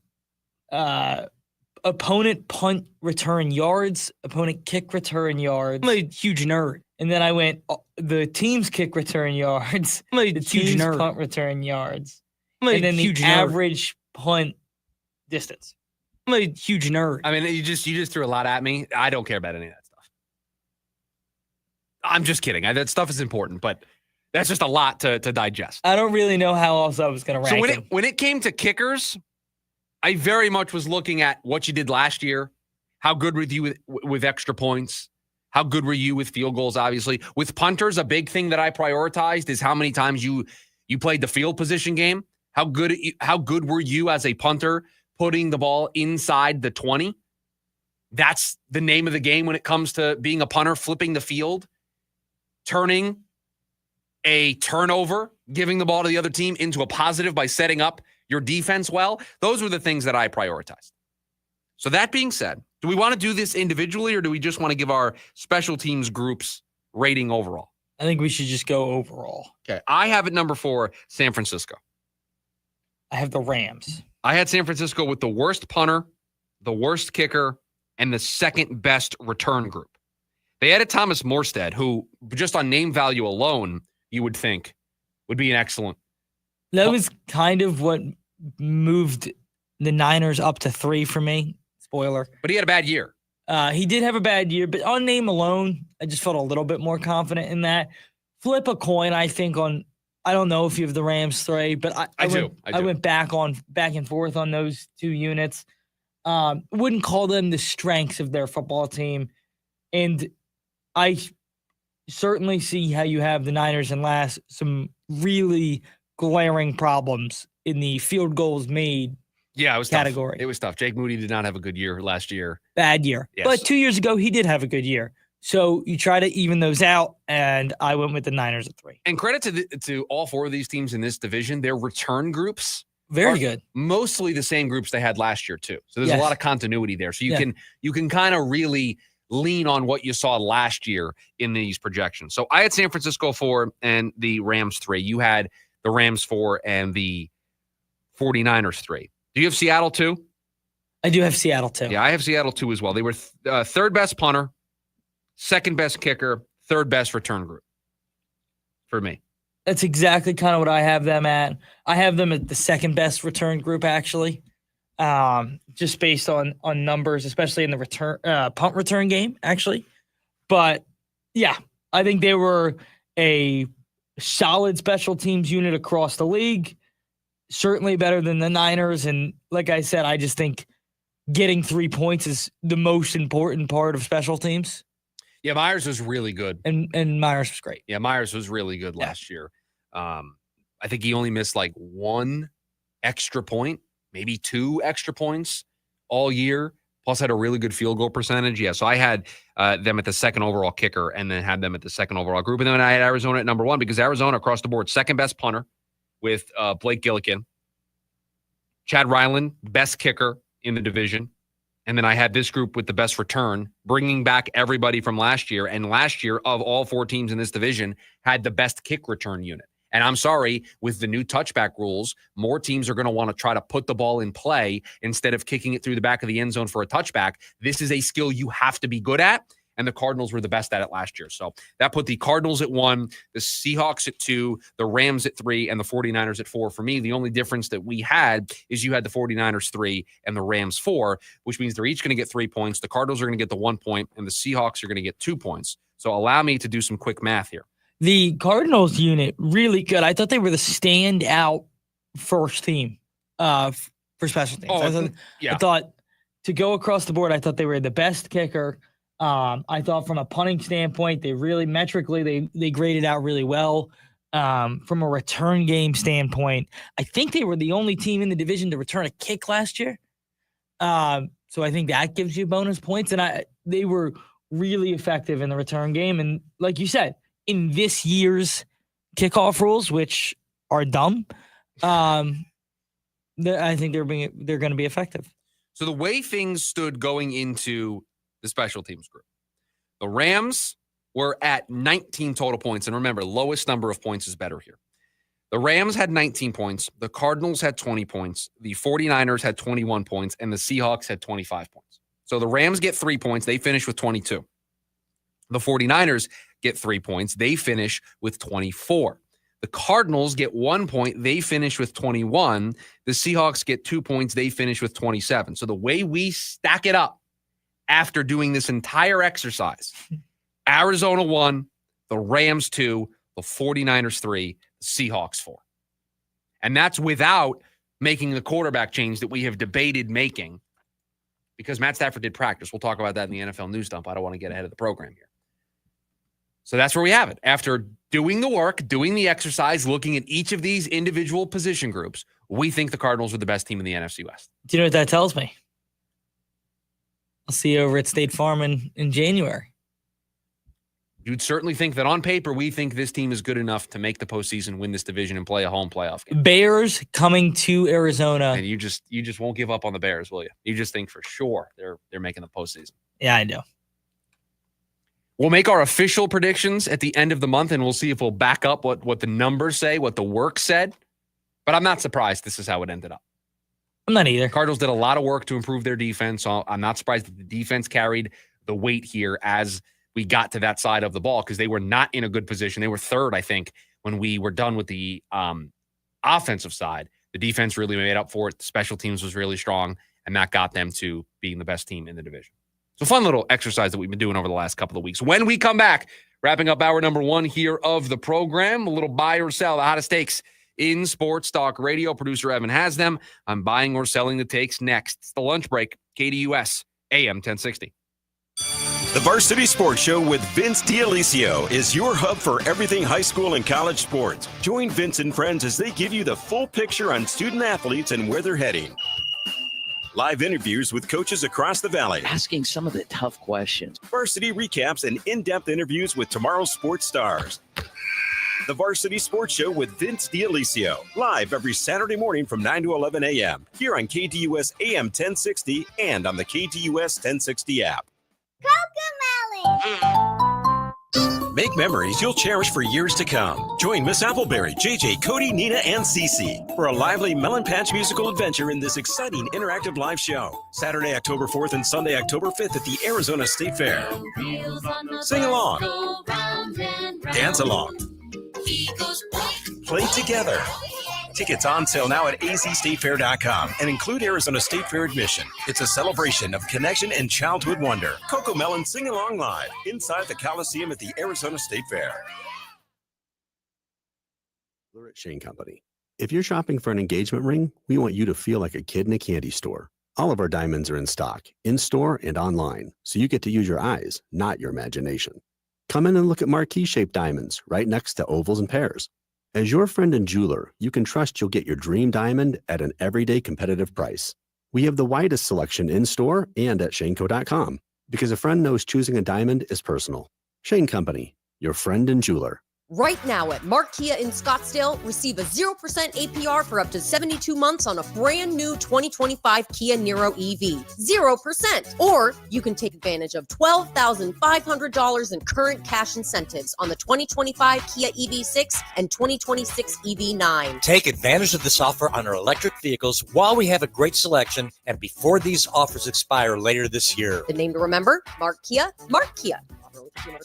opponent punt return yards, opponent kick return yards. I'm a huge nerd. And then I went the team's kick return yards, the team's punt return yards. And then the average punt distance. I'm a huge nerd. I mean, you just threw a lot at me. I don't care about any of that stuff. I'm just kidding. That stuff is important, but that's just a lot to digest. I don't really know how else I was going to rank So when it came to kickers, I very much was looking at what you did last year. How good were you with extra points? How good were you with field goals, obviously? With punters, a big thing that I prioritized is how many times you played the field position game. How good were you as a punter putting the ball inside the 20? That's the name of the game when it comes to being a punter, flipping the field, turning a turnover, giving the ball to the other team into a positive by setting up your defense well. Those were the things that I prioritized. So that being said, do we want to do this individually or do we just want to give our special teams groups rating overall? I think we should just go overall. Okay. I have at number 4, San Francisco. I have the Rams. I had San Francisco with the worst punter, the worst kicker, and the second best return group. They added Thomas Morstead, who just on name value alone, you would think would be an excellent. That was kind of what moved the Niners up to 3 for me. Spoiler. But he had a bad year. He did have a bad year, but on name alone, I just felt a little bit more confident in that. Flip a coin, I think, on. I don't know if you have the Rams 3, but I went back and forth on those 2 units. Wouldn't call them the strengths of their football team. And I certainly see how you have the Niners and last some really glaring problems in the field goals made it was category. Tough. It was tough. Jake Moody did not have a good year last year. Bad year. Yes. But 2 years ago, he did have a good year. So you try to even those out, and I went with the Niners at 3. And credit to all 4 of these teams in this division. Their return groups very good. Mostly the same groups they had last year too. So there's a lot of continuity there. So you can kind of really lean on what you saw last year in these projections. So I had San Francisco 4 and the Rams 3. You had the Rams 4 and the 49ers 3. Do you have Seattle 2? I do have Seattle 2. Yeah, I have Seattle 2 as well. They were third best punter, second best kicker, third best return group for me. That's exactly kind of what I have them at. I have them at the second best return group, actually, just based on numbers, especially in the punt return game, actually. But, yeah, I think they were a solid special teams unit across the league, certainly better than the Niners. And like I said, I just think getting 3 points is the most important part of special teams. Yeah, Myers was really good. And Myers was great. Yeah, Myers was really good last year. I think he only missed like 1 extra point, maybe 2 extra points all year, plus had a really good field goal percentage. Yeah, so I had them at the second overall kicker and then had them at the second overall group. And then I had Arizona at number 1 because Arizona across the board, second best punter with Blake Gillikin. Chad Ryland, best kicker in the division. And then I had this group with the best return, bringing back everybody from last year. And last year, of all 4 teams in this division, had the best kick return unit. And I'm sorry, with the new touchback rules, more teams are going to want to try to put the ball in play instead of kicking it through the back of the end zone for a touchback. This is a skill you have to be good at. And the Cardinals were the best at it last year. So that put the Cardinals at 1, the Seahawks at 2, the Rams at 3, and the 49ers at 4. For me, the only difference that we had is you had the 49ers 3 and the Rams 4, which means they're each going to get 3 points. The Cardinals are going to get the 1 point, and the Seahawks are going to get 2 points. So allow me to do some quick math here. The Cardinals unit, really good. I thought they were the standout first team for special teams. I thought to go across the board, I thought they were the best kicker. I thought from a punting standpoint, they really metrically, they graded out really well. from a return game standpoint. I think they were the only team in the division to return a kick last year. So I think that gives you bonus points. And they were really effective in the return game. And like you said, in this year's kickoff rules, which are dumb, I think they're going to be effective. So the way things stood going into the special teams group, the Rams were at 19 total points. And remember, lowest number of points is better here. The Rams had 19 points. The Cardinals had 20 points. The 49ers had 21 points. And the Seahawks had 25 points. So the Rams get 3 points. They finish with 22. The 49ers get 3 points. They finish with 24. The Cardinals get 1 point. They finish with 21. The Seahawks get 2 points. They finish with 27. So the way we stack it up after doing this entire exercise, Arizona 1, the Rams 2, the 49ers 3, the Seahawks 4. And that's without making the quarterback change that we have debated making because Matt Stafford did practice. We'll talk about that in the NFL news dump. I don't want to get ahead of the program here. So that's where we have it. After doing the work, doing the exercise, looking at each of these individual position groups, we think the Cardinals are the best team in the NFC West. Do you know what that tells me? I'll see you over at State Farm in January. You'd certainly think that on paper, we think this team is good enough to make the postseason, win this division, and play a home playoff game. Bears coming to Arizona. And you just won't give up on the Bears, will you? You just think for sure they're making the postseason. Yeah, I do. We'll make our official predictions at the end of the month, and we'll see if we'll back up what the numbers say, what the work said. But I'm not surprised this is how it ended up. I'm not either. Cardinals did a lot of work to improve their defense. So I'm not surprised that the defense carried the weight here as we got to that side of the ball because they were not in a good position. They were third, I think, when we were done with the offensive side. The defense really made up for it. The special teams was really strong, and that got them to being the best team in the division. So fun little exercise that we've been doing over the last couple of weeks. When we come back, wrapping up hour number 1 here of the program, a little buy or sell, the hottest takes in sports talk radio. Producer Evan has them. I'm buying or selling the takes next. It's the lunch break, KDUS, AM 1060. The Varsity Sports Show with Vince D'Alicio is your hub for everything high school and college sports. Join Vince and friends as they give you the full picture on student athletes and where they're heading. Live interviews with coaches across the valley. Asking some of the tough questions. Varsity recaps and in-depth interviews with tomorrow's sports stars. The Varsity Sports Show with Vince D'Alicio. Live every Saturday morning from 9 to 11 a.m. Here on KDUS AM 1060 and on the KDUS 1060 app. Make memories you'll cherish for years to come. Join Miss Appleberry, JJ, Cody, Nina, and Cece for a lively Melon Patch musical adventure in this exciting interactive live show. Saturday, October 4th and Sunday, October 5th at the Arizona State Fair. Sing along. Dance along. Play together. Tickets on sale now at azstatefair.com and include Arizona State Fair admission. It's a celebration of connection and childhood wonder. Coco Melon Sing Along Live inside the Coliseum at the Arizona State Fair. We're at Shane Company. If you're shopping for an engagement ring, we want you to feel like a kid in a candy store. All of our diamonds are in stock, in-store and online, so you get to use your eyes, not your imagination. Come in and look at marquee-shaped diamonds right next to ovals and pears. As your friend and jeweler, you can trust you'll get your dream diamond at an everyday competitive price. We have the widest selection in-store and at shaneco.com because a friend knows choosing a diamond is personal. Shane Company, your friend and jeweler. Right now at Mark Kia in Scottsdale, receive a 0% APR for up to 72 months on a brand new 2025 Kia Niro EV. 0%. Or you can take advantage of $12,500 in current cash incentives on the 2025 Kia EV6 and 2026 EV9. Take advantage of this offer on our electric vehicles while we have a great selection and before these offers expire later this year. The name to remember, Mark Kia, Mark Kia.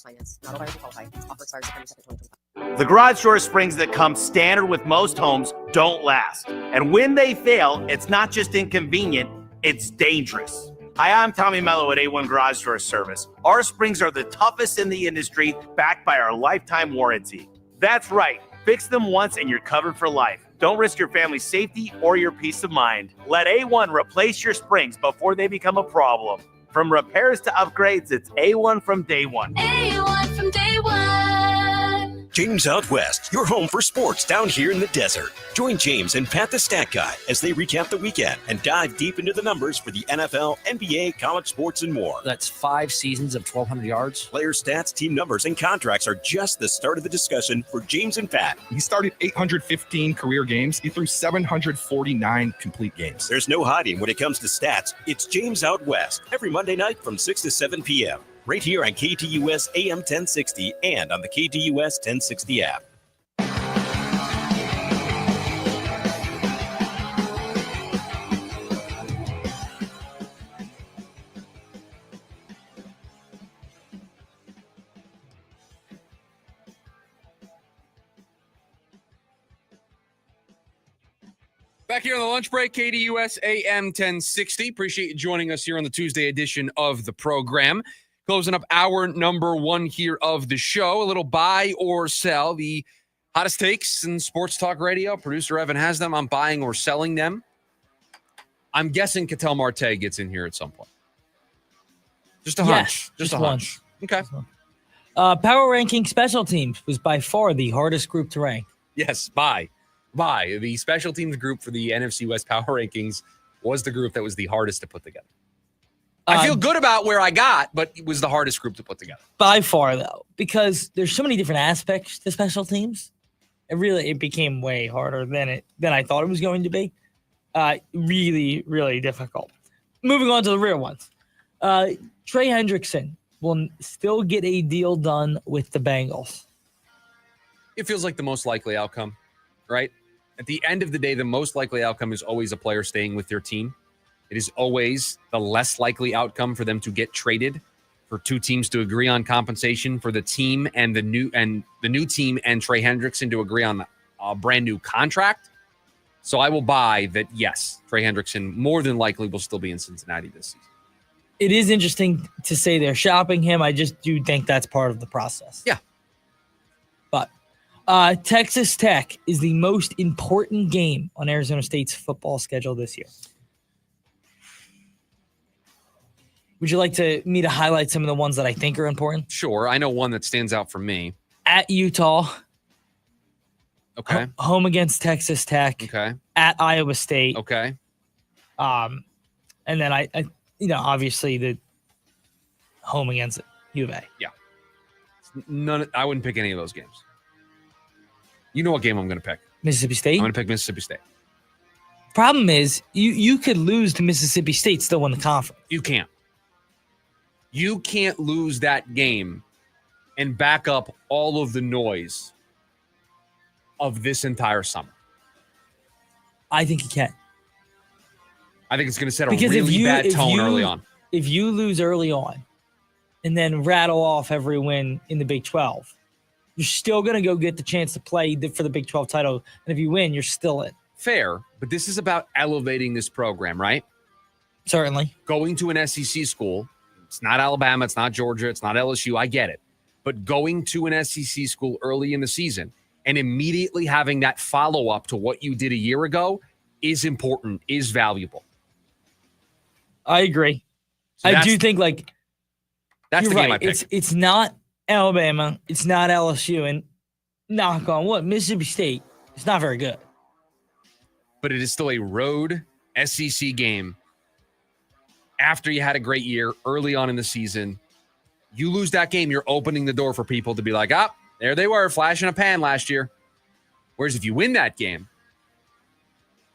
Finance. Not available to qualify. Offer expires September 2025. The garage door springs that come standard with most homes don't last. And when they fail, it's not just inconvenient, it's dangerous. Hi, I'm Tommy Mello at A1 Garage Door Service. Our springs are the toughest in the industry, backed by our lifetime warranty. That's right. Fix them once and you're covered for life. Don't risk your family's safety or your peace of mind. Let A1 replace your springs before they become a problem. From repairs to upgrades, it's A1 from day one. A1 from day one. James Out West, your home for sports down here in the desert. Join James and Pat the Stat Guy as they recap the weekend and dive deep into the numbers for the NFL, NBA, college sports, and more. That's 5 seasons of 1,200 yards. Player stats, team numbers, and contracts are just the start of the discussion for James and Pat. He started 815 career games. He threw 749 complete games. There's no hiding when it comes to stats. It's James Out West every Monday night from 6 to 7 p.m. right here on KTUS AM 1060 and on the KTUS 1060 app. Back here on the lunch break, KTUS AM 1060. Appreciate you joining us here on the Tuesday edition of the program. Closing up hour number 1 here of the show. A little buy or sell. The hottest takes in sports talk radio. Producer Evan has them. I'm buying or selling them. I'm guessing Ketel Marte gets in here at some point. Just a hunch. Just a hunch. Okay. Power ranking special teams was by far the hardest group to rank. Yes, buy. The special teams group for the NFC West Power Rankings was the group that was the hardest to put together. I feel good about where I got, but it was the hardest group to put together. By far, though, because there's so many different aspects to special teams. It became way harder than I thought it was going to be. Really, really difficult. Moving on to the real ones. Trey Hendrickson will still get a deal done with the Bengals. It feels like the most likely outcome, right? At the end of the day, the most likely outcome is always a player staying with their team. It is always the less likely outcome for them to get traded, for two teams to agree on compensation, for the team and the new team and Trey Hendrickson to agree on a brand new contract. So I will buy that, yes, Trey Hendrickson more than likely will still be in Cincinnati this season. It is interesting to say they're shopping him. I just do think that's part of the process. Yeah. But Texas Tech is the most important game on Arizona State's football schedule this year. Would you like me to highlight some of the ones that I think are important? Sure. I know one that stands out for me. At Utah. Okay. Home against Texas Tech. Okay. At Iowa State. Okay. And then I obviously the home against U of A. Yeah. I wouldn't pick any of those games. You know what game I'm going to pick? Mississippi State? I'm going to pick Mississippi State. Problem is, you could lose to Mississippi State, still win the conference. You can't. You can't lose that game and back up all of the noise of this entire summer. I think you can. I think it's going to set a really bad tone early on. If you lose early on and then rattle off every win in the Big 12, you're still going to go get the chance to play for the Big 12 title. And if you win, you're still in. Fair, but this is about elevating this program, right? Certainly. Going to an SEC school. It's not Alabama. It's not Georgia. It's not LSU. I get it. But going to an SEC school early in the season and immediately having that follow-up to what you did a year ago is important, is valuable. I agree. So I do think that's the game I picked. It's not Alabama. It's not LSU. And knock on wood, Mississippi State, it's not very good. But it is still a road SEC game. After you had a great year early on in the season, you lose that game, you're opening the door for people to be like, there they were, flash in a pan last year. Whereas if you win that game,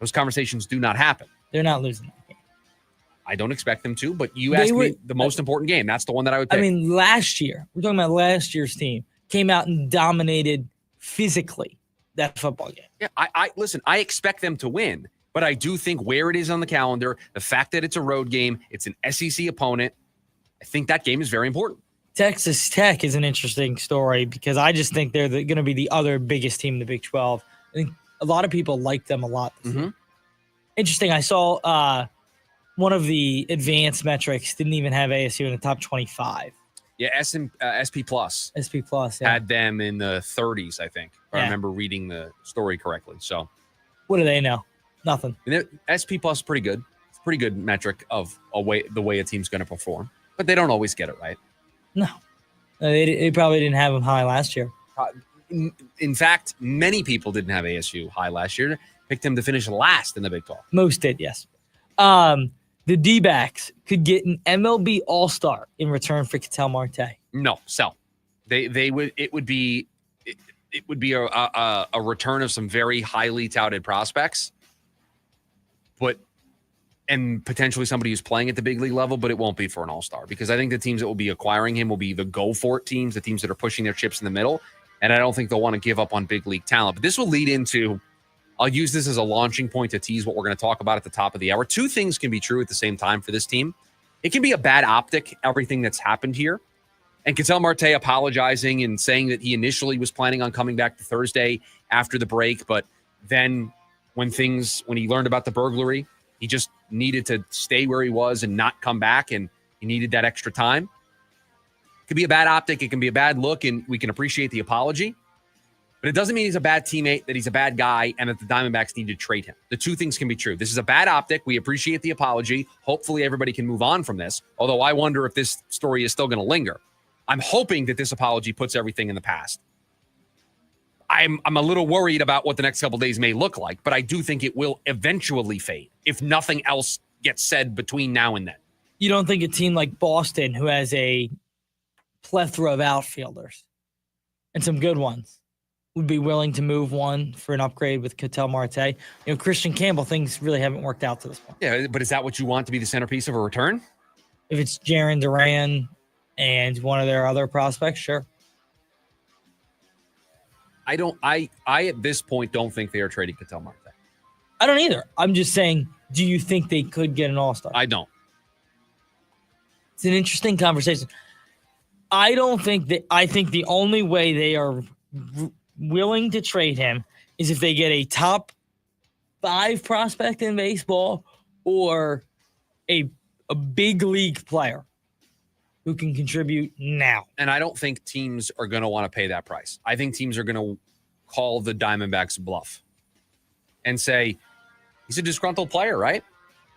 those conversations do not happen. They're not losing that game. I don't expect them to, but you asked me the most important game. That's the one that I would pick. I mean, last year, we're talking about last year's team, came out and dominated physically that football game. Yeah, listen, I expect them to win. But I do think where it is on the calendar, the fact that it's a road game, it's an SEC opponent, I think that game is very important. Texas Tech is an interesting story because I just think they're going to be the other biggest team in the Big 12. I think a lot of people like them a lot. Interesting. I saw one of the advanced metrics didn't even have ASU in the top 25. Yeah, SP Plus. SP Plus, yeah. Had them in the 30s, I think. If I remember reading the story correctly. So, what do they know? Nothing. And SP Plus is pretty good. It's a pretty good metric of the way a team's going to perform. But they don't always get it right. No. They probably didn't have them high last year. In fact, many people didn't have ASU high last year. Picked him to finish last in the Big 12. Most did, yes. The D-backs could get an MLB All-Star in return for Ketel Marte. No, sell. They would. It would be a return of some very highly touted prospects, and potentially somebody who's playing at the big league level, but it won't be for an all-star because I think the teams that will be acquiring him will be the go-for-it teams, the teams that are pushing their chips in the middle, and I don't think they'll want to give up on big league talent. But this will lead into, I'll use this as a launching point to tease what we're going to talk about at the top of the hour. Two things can be true at the same time for this team. It can be a bad optic, everything that's happened here, and Ketel Marte apologizing and saying that he initially was planning on coming back to Thursday after the break, but then when he learned about the burglary, he just needed to stay where he was and not come back, and he needed that extra time. It could be a bad optic. It can be a bad look, and we can appreciate the apology. But it doesn't mean he's a bad teammate, that he's a bad guy, and that the Diamondbacks need to trade him. The two things can be true. This is a bad optic. We appreciate the apology. Hopefully everybody can move on from this, although I wonder if this story is still going to linger. I'm hoping that this apology puts everything in the past. I'm a little worried about what the next couple days may look like, but I do think it will eventually fade if nothing else gets said between now and then. You don't think a team like Boston, who has a plethora of outfielders and some good ones, would be willing to move one for an upgrade with Ketel Marte? Christian Campbell, things really haven't worked out to this point. Yeah, but is that what you want to be the centerpiece of a return? If it's Jarren Duran and one of their other prospects, sure. I at this point don't think they are trading Ketel Marte. I don't either. I'm just saying, do you think they could get an all-star? I don't. It's an interesting conversation. I think the only way they are willing to trade him is if they get a top 5 prospect in baseball or a big league player who can contribute now. And I don't think teams are going to want to pay that price. I think teams are going to call the Diamondbacks bluff and say, he's a disgruntled player, right?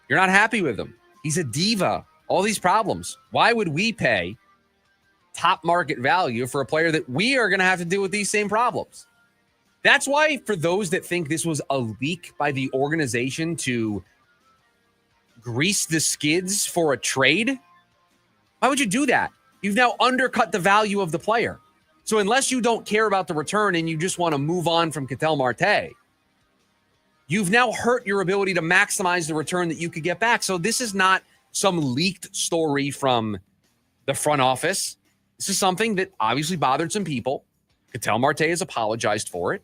You're not happy with him. He's a diva. All these problems. Why would we pay top market value for a player that we are going to have to deal with these same problems? That's why, for those that think this was a leak by the organization to grease the skids for a trade, why would you do that? You've now undercut the value of the player. So unless you don't care about the return and you just want to move on from Ketel Marte, you've now hurt your ability to maximize the return that you could get back. So this is not some leaked story from the front office. This is something that obviously bothered some people. Ketel Marte has apologized for it.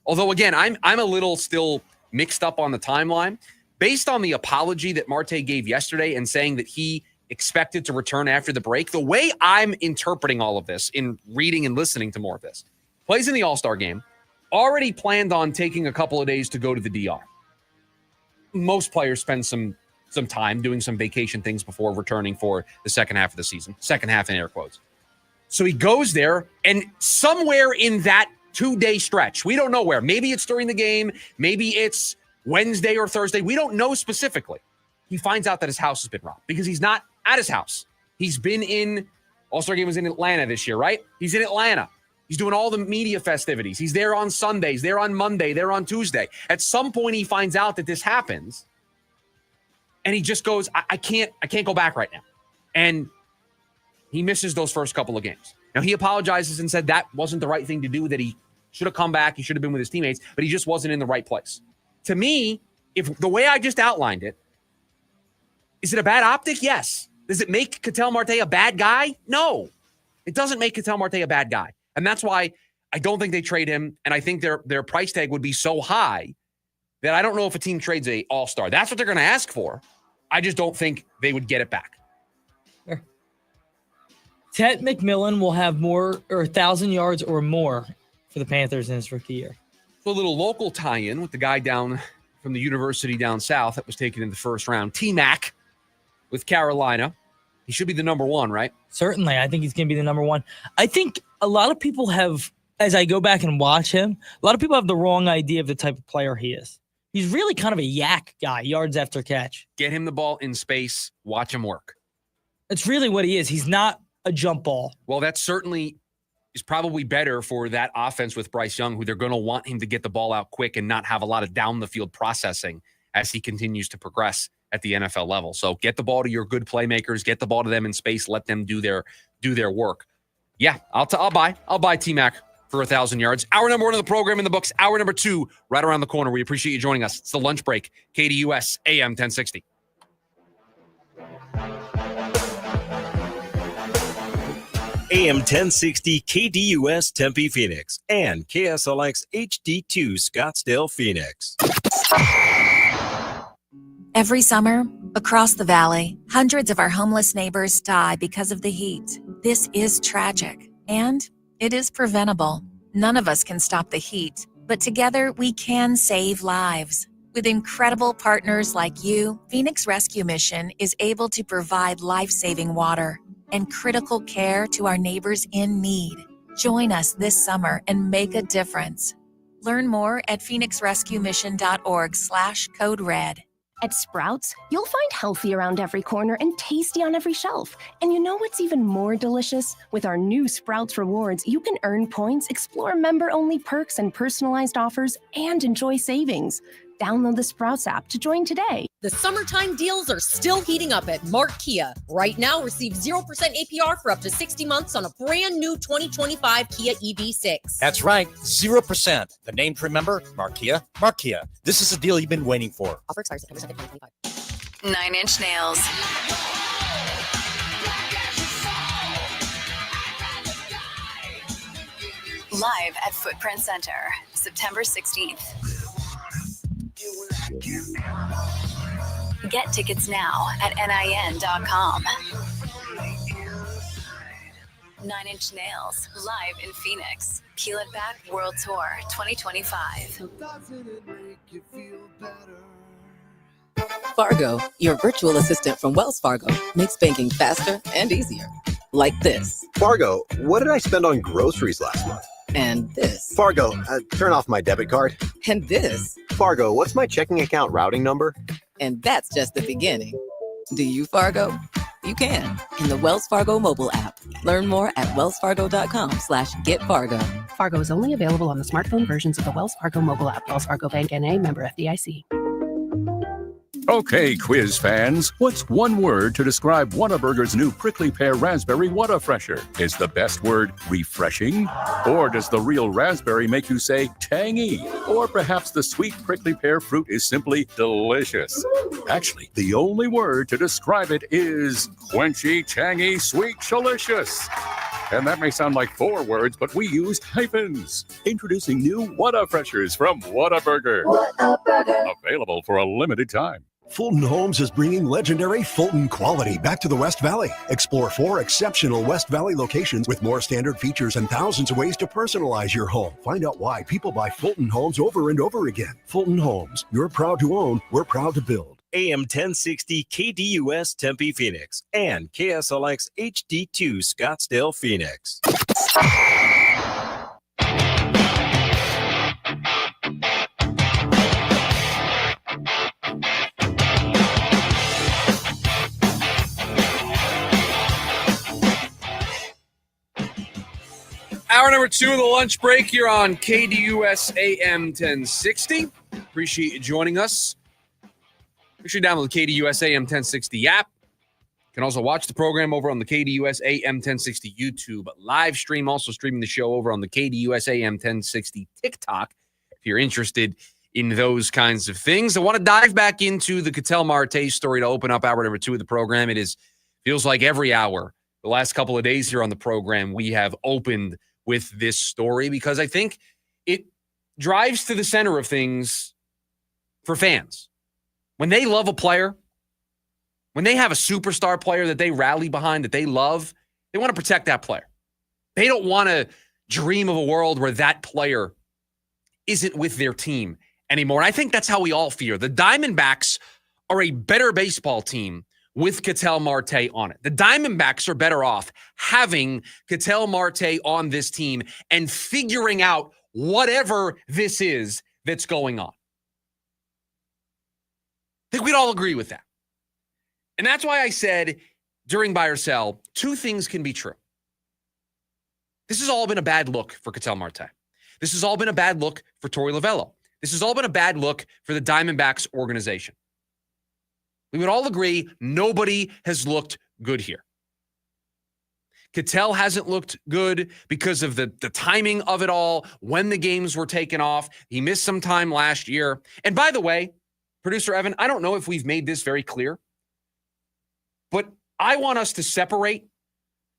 Although, again, I'm a little still mixed up on the timeline. Based on the apology that Marte gave yesterday and saying that he expected to return after the break, the way I'm interpreting all of this in reading and listening to more of this, plays in the All-Star game, already planned on taking a couple of days to go to the DR. Most players spend some time doing some vacation things before returning for the second half of the season. Second half in air quotes. So he goes there, and somewhere in that 2-day stretch, we don't know where. Maybe it's during the game. Maybe it's Wednesday or Thursday. We don't know specifically. He finds out that his house has been robbed because he's not at his house. He's been in, All-Star game was in Atlanta this year, right? He's in Atlanta. He's doing all the media festivities. He's there on Sundays, there on Monday, there on Tuesday. At some point, he finds out that this happens, and he just goes, I can't go back right now. And he misses those first couple of games. Now, he apologizes and said that wasn't the right thing to do, that he should have come back, he should have been with his teammates, but he just wasn't in the right place. To me, if the way I just outlined it, is it a bad optic? Yes. Does it make Ketel Marte a bad guy? No. It doesn't make Ketel Marte a bad guy. And that's why I don't think they trade him, and I think their price tag would be so high that I don't know if a team trades a all-star. That's what they're going to ask for. I just don't think they would get it back. Sure. Ted McMillan will have more or 1,000 yards or more for the Panthers in his rookie year. So a little local tie-in with the guy down from the university down south that was taken in the first round, T-Mac with Carolina. He should be the number 1, right? Certainly. I think he's going to be the number 1. I think a lot of people have, as I go back and watch him, a lot of people have the wrong idea of the type of player he is. He's really kind of a yak guy, yards after catch. Get him the ball in space, watch him work. That's really what he is. He's not a jump ball. Well, that's certainly is probably better for that offense with Bryce Young, who they're going to want him to get the ball out quick and not have a lot of down the field processing as he continues to progress at the NFL level. So get the ball to your good playmakers, get the ball to them in space, let them do their work. Yeah, I'll buy T-Mac for 1,000 yards. Hour number 1 of the program in the books. Hour number 2 right around the corner. We appreciate you joining us. It's the lunch break. KDUS AM 1060. AM 1060 KDUS Tempe Phoenix and KSLX HD2 Scottsdale Phoenix. Every summer, across the valley, hundreds of our homeless neighbors die because of the heat. This is tragic, and it is preventable. None of us can stop the heat, but together we can save lives. With incredible partners like you, Phoenix Rescue Mission is able to provide life-saving water and critical care to our neighbors in need. Join us this summer and make a difference. Learn more at phoenixrescuemission.org/code red. At Sprouts, you'll find healthy around every corner and tasty on every shelf. And you know what's even more delicious? With our new Sprouts Rewards, you can earn points, explore member-only perks and personalized offers, and enjoy savings. Download the Sprouts app to join today. The summertime deals are still heating up at Mark Kia. Right now, receive 0% APR for up to 60 months on a brand new 2025 Kia EV6. That's right, 0%. The name to remember, Markia. Markia. This is the deal you've been waiting for. Offer expires September 2nd, 2025. 9 Inch Nails. Live at Footprint Center, September 16th. Get tickets now at NIN.com. 9 Inch Nails, live in Phoenix. Peel It Back World Tour 2025. Fargo, your virtual assistant from Wells Fargo, makes banking faster and easier. Like this. Fargo, what did I spend on groceries last month? And this. Fargo, turn off my debit card. And this. Fargo, what's my checking account routing number? And that's just the beginning. Do you, Fargo? You can in the Wells Fargo mobile app. Learn more at wellsfargo.com/getfargo. Fargo is only available on the smartphone versions of the Wells Fargo mobile app. Wells Fargo Bank N.A., member FDIC. Okay, quiz fans, what's one word to describe Whataburger's new prickly pear raspberry Whata-Fresher? Is the best word refreshing? Or does the real raspberry make you say tangy? Or perhaps the sweet prickly pear fruit is simply delicious? Actually, the only word to describe it is quenchy, tangy, sweet, delicious. And that may sound like 4 words, but we used hyphens. Introducing new Whata-Freshers from Whataburger. Whataburger. Available for a limited time. Fulton Homes is bringing legendary Fulton quality back to the West Valley. Explore 4 exceptional West Valley locations with more standard features and thousands of ways to personalize your home. Find out why people buy Fulton Homes over and over again. Fulton Homes, you're proud to own, we're proud to build. AM 1060 KDUS Tempe Phoenix and KSLX HD2 Scottsdale Phoenix. Hour number 2 of the lunch break here on KDUS AM 1060. Appreciate you joining us. Make sure you download the KDUS AM 1060 app. You can also watch the program over on the KDUS AM 1060 YouTube live stream. Also streaming the show over on the KDUS AM 1060 TikTok if you're interested in those kinds of things. I want to dive back into the Ketel Marte story to open up hour number 2 of the program. It feels like every hour, the last couple of days here on the program, we have opened with this story because I think it drives to the center of things for fans. When they love a player, when they have a superstar player that they rally behind, that they love, they want to protect that player. They don't want to dream of a world where that player isn't with their team anymore. And I think that's how we all feel. The Diamondbacks are a better baseball team with Ketel Marte on it. The Diamondbacks are better off having Ketel Marte on this team and figuring out whatever this is that's going on. I think we'd all agree with that. And that's why I said during buy or sell, 2 things can be true. This has all been a bad look for Ketel Marte. This has all been a bad look for Torey Lovullo. This has all been a bad look for the Diamondbacks organization. We would all agree nobody has looked good here. Ketel hasn't looked good because of the timing of it all, when the games were taken off. He missed some time last year. And by the way, producer Evan, I don't know if we've made this very clear, but I want us to separate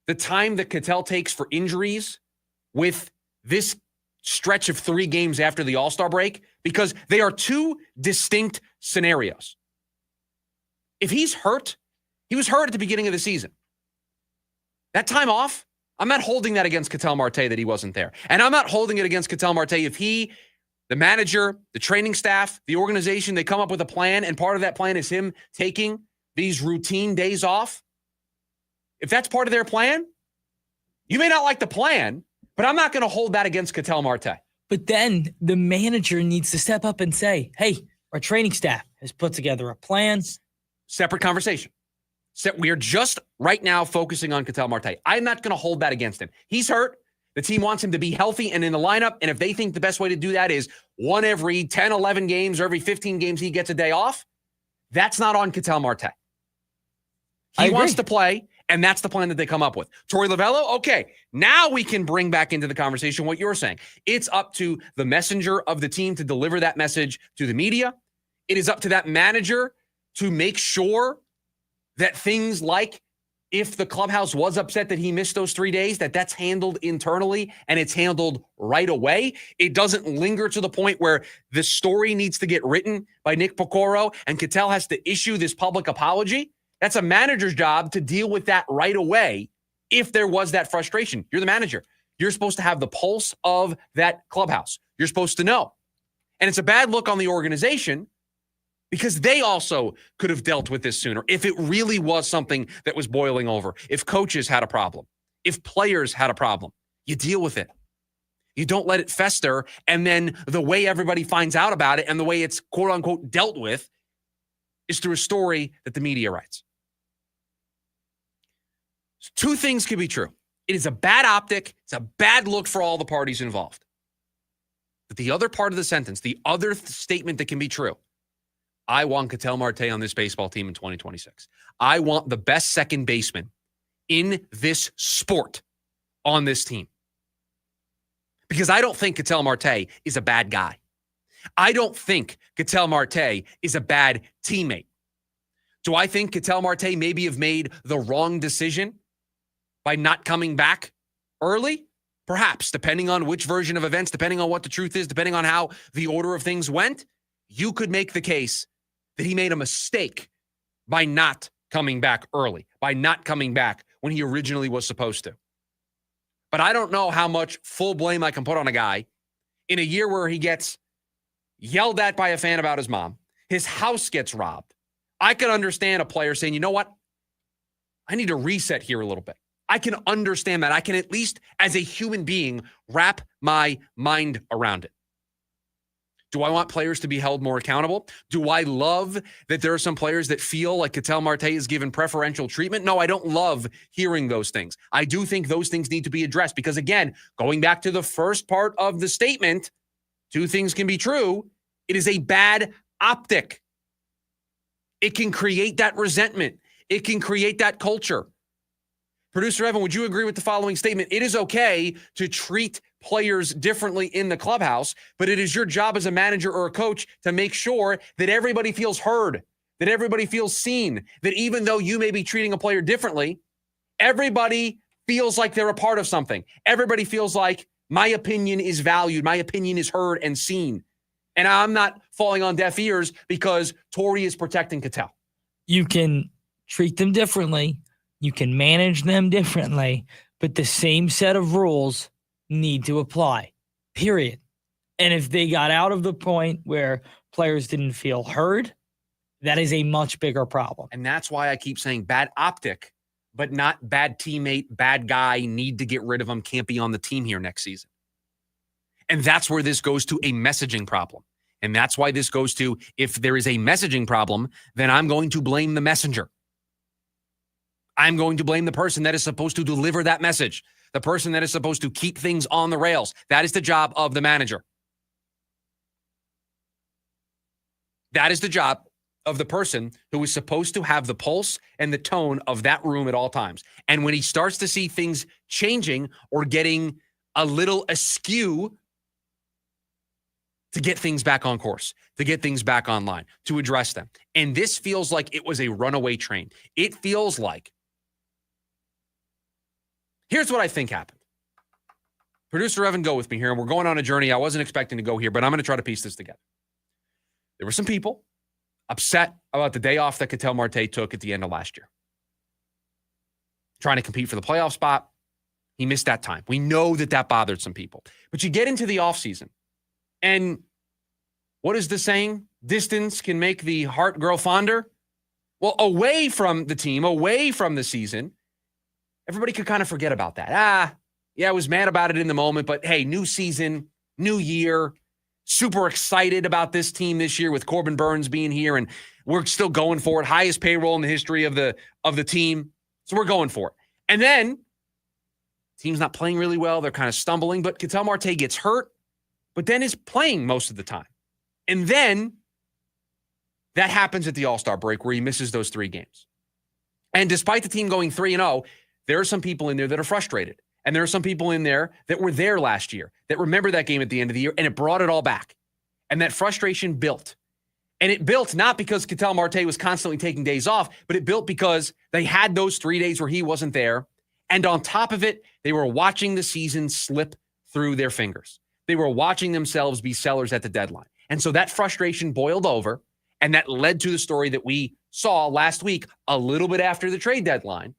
the time that Ketel takes for injuries with this stretch of 3 games after the All-Star break, because they are 2 distinct scenarios. If he's hurt, he was hurt at the beginning of the season. That time off, I'm not holding that against Ketel Marte that he wasn't there. And I'm not holding it against Ketel Marte if he, the manager, the training staff, the organization, they come up with a plan, and part of that plan is him taking these routine days off. If that's part of their plan, you may not like the plan, but I'm not going to hold that against Ketel Marte. But then the manager needs to step up and say, hey, our training staff has put together a plan. Separate conversation. So we are just right now focusing on Ketel Marte. I'm not going to hold that against him. He's hurt. The team wants him to be healthy and in the lineup. And if they think the best way to do that is one every 10, 11 games or every 15 games he gets a day off, that's not on Ketel Marte. He wants to play, and that's the plan that they come up with. Torey Lovullo, okay, now we can bring back into the conversation what you're saying. It's up to the messenger of the team to deliver that message to the media. It is up to that manager to make sure that things like if the clubhouse was upset that he missed those 3 days, that's handled internally and it's handled right away. It doesn't linger to the point where the story needs to get written by Nick Pecoro and Ketel has to issue this public apology. That's a manager's job to deal with that right away if there was that frustration. You're the manager. You're supposed to have the pulse of that clubhouse. You're supposed to know. And it's a bad look on the organization because they also could have dealt with this sooner if it really was something that was boiling over. If coaches had a problem, if players had a problem, you deal with it. You don't let it fester. And then the way everybody finds out about it and the way it's quote unquote dealt with is through a story that the media writes. So 2 things can be true. It is a bad optic. It's a bad look for all the parties involved. But the other part of the sentence, the other statement that can be true, I want Ketel Marte on this baseball team in 2026. I want the best second baseman in this sport on this team. Because I don't think Ketel Marte is a bad guy. I don't think Ketel Marte is a bad teammate. Do I think Ketel Marte maybe have made the wrong decision by not coming back early? Perhaps, depending on which version of events, depending on what the truth is, depending on how the order of things went, you could make the case that he made a mistake by not coming back early, by not coming back when he originally was supposed to. But I don't know how much full blame I can put on a guy in a year where he gets yelled at by a fan about his mom, his house gets robbed. I could understand a player saying, you know what? I need to reset here a little bit. I can understand that. I can at least, as a human being, wrap my mind around it. Do I want players to be held more accountable? Do I love that there are some players that feel like Ketel Marte is given preferential treatment? No, I don't love hearing those things. I do think those things need to be addressed because, again, going back to the first part of the statement, 2 things can be true. It is a bad optic. It can create that resentment. It can create that culture. Producer Evan, would you agree with the following statement? It is okay to treat players differently in the clubhouse, but it is your job as a manager or a coach to make sure that everybody feels heard, that everybody feels seen, that even though you may be treating a player differently, everybody feels like they're a part of something. Everybody feels like my opinion is valued, my opinion is heard and seen. And I'm not falling on deaf ears because Torey is protecting Ketel. You can treat them differently. You can manage them differently, but the same set of rules need to apply, period. And if they got out of the point where players didn't feel heard, that is a much bigger problem. And that's why I keep saying bad optic, but not bad teammate, bad guy, need to get rid of him, can't be on the team here next season. And that's where this goes to a messaging problem. And that's why this goes to, if there is a messaging problem, then I'm going to blame the messenger. I'm going to blame the person that is supposed to deliver that message. the person that is supposed to keep things on the rails. That is the job of the manager. That is the job of the person who is supposed to have the pulse and the tone of that room at all times. And when he starts to see things changing or getting a little askew, to get things back on course, to get things back online, to address them. And this feels like it was a runaway train. It feels like, here's what I think happened. Producer Evan, go with me here, and we're going on a journey. I wasn't expecting to go here, but I'm going to try to piece this together. There were some people upset about the day off that Ketel Marte took at the end of last year. Trying to compete for the playoff spot. He missed that time. We know that bothered some people. But you get into the offseason, and what is the saying? Distance can make the heart grow fonder. Well, away from the team, away from the season, everybody could kind of forget about that. Yeah, I was mad about it in the moment, but hey, new season, new year, super excited about this team this year with Corbin Burns being here, and we're still going for it. Highest payroll in the history of the team. So we're going for it. And then team's not playing really well. They're kind of stumbling, but Ketel Marte gets hurt, but then is playing most of the time. And then that happens at the All-Star break where he misses those 3 games. And despite the team going 3-0, there are some people in there that are frustrated. And there are some people in there that were there last year that remember that game at the end of the year, and it brought it all back. And that frustration built. And it built not because Ketel Marte was constantly taking days off, but it built because they had those 3 days where he wasn't there. And on top of it, they were watching the season slip through their fingers. They were watching themselves be sellers at the deadline. And so that frustration boiled over, and that led to the story that we saw last week, a little bit after the trade deadline.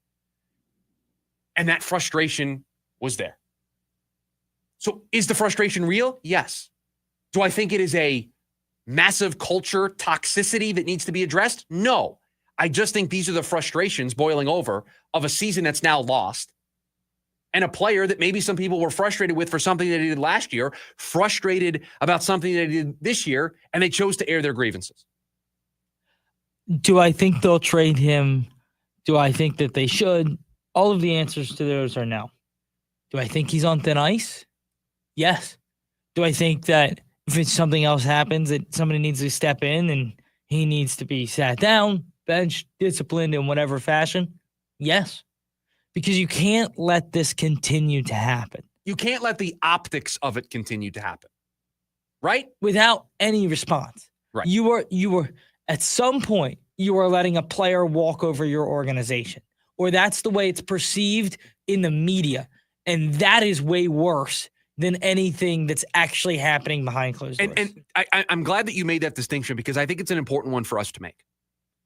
And that frustration was there. So is the frustration real? Yes. Do I think it is a massive culture toxicity that needs to be addressed? No. I just think these are the frustrations boiling over of a season that's now lost, and a player that maybe some people were frustrated with for something that he did last year, frustrated about something that he did this year, and they chose to air their grievances. Do I think they'll trade him? Do I think that they should? All of the answers to those are no. Do I think he's on thin ice? Yes. Do I think that if it's something else happens, that somebody needs to step in and he needs to be sat down, benched, disciplined in whatever fashion? Yes. Because you can't let this continue to happen. You can't let the optics of it continue to happen. Right? Without any response. Right. You were at some point, you are letting a player walk over your organization. Or that's the way it's perceived in the media. And that is way worse than anything that's actually happening behind closed doors. And I'm glad that you made that distinction, because I think it's an important one for us to make.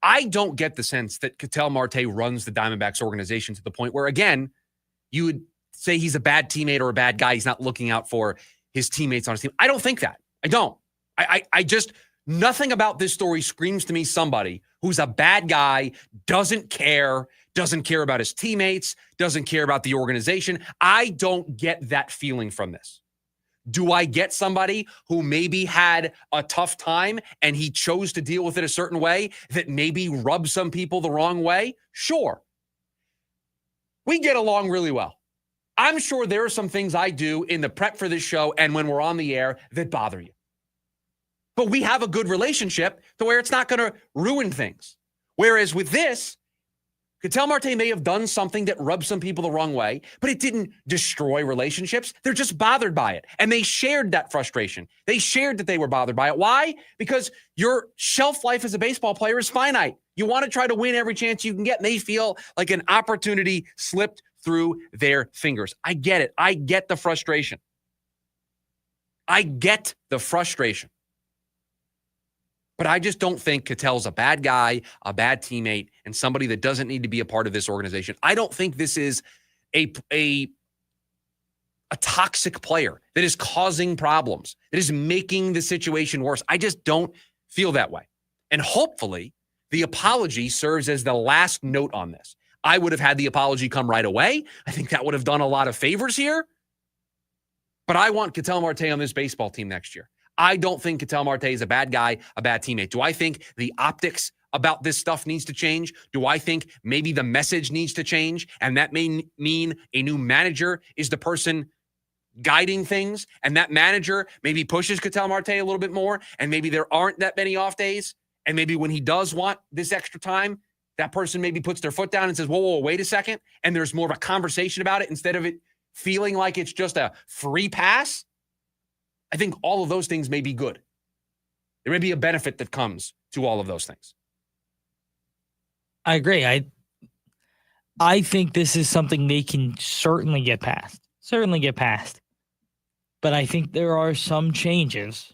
I don't get the sense that Ketel Marte runs the Diamondbacks organization to the point where, again, you would say he's a bad teammate or a bad guy. He's not looking out for his teammates on his team. I don't think that. I don't. I just, nothing about this story screams to me somebody who's a bad guy, doesn't care about his teammates, doesn't care about the organization. I don't get that feeling from this. Do I get somebody who maybe had a tough time and he chose to deal with it a certain way that maybe rubbed some people the wrong way? Sure. We get along really well. I'm sure there are some things I do in the prep for this show and when we're on the air that bother you. But we have a good relationship to where it's not going to ruin things. Whereas with this, Ketel Marte may have done something that rubbed some people the wrong way, but it didn't destroy relationships. They're just bothered by it. And they shared that frustration. They shared that they were bothered by it. Why? Because your shelf life as a baseball player is finite. You want to try to win every chance you can get, and they feel like an opportunity slipped through their fingers. I get it. I get the frustration. I get the frustration. But I just don't think Ketel's a bad guy, a bad teammate, and somebody that doesn't need to be a part of this organization. I don't think this is a toxic player that is causing problems, that is making the situation worse. I just don't feel that way. And hopefully, the apology serves as the last note on this. I would have had the apology come right away. I think that would have done a lot of favors here. But I want Ketel Marte on this baseball team next year. I don't think Ketel Marte is a bad guy, a bad teammate. Do I think the optics about this stuff needs to change? Do I think maybe the message needs to change? And that may mean a new manager is the person guiding things, and that manager maybe pushes Ketel Marte a little bit more, and maybe there aren't that many off days, and maybe when he does want this extra time, that person maybe puts their foot down and says, whoa, wait a second, and there's more of a conversation about it instead of it feeling like it's just a free pass. I think all of those things may be good. There may be a benefit that comes to all of those things. I agree. I think this is something they can certainly get past. But I think there are some changes,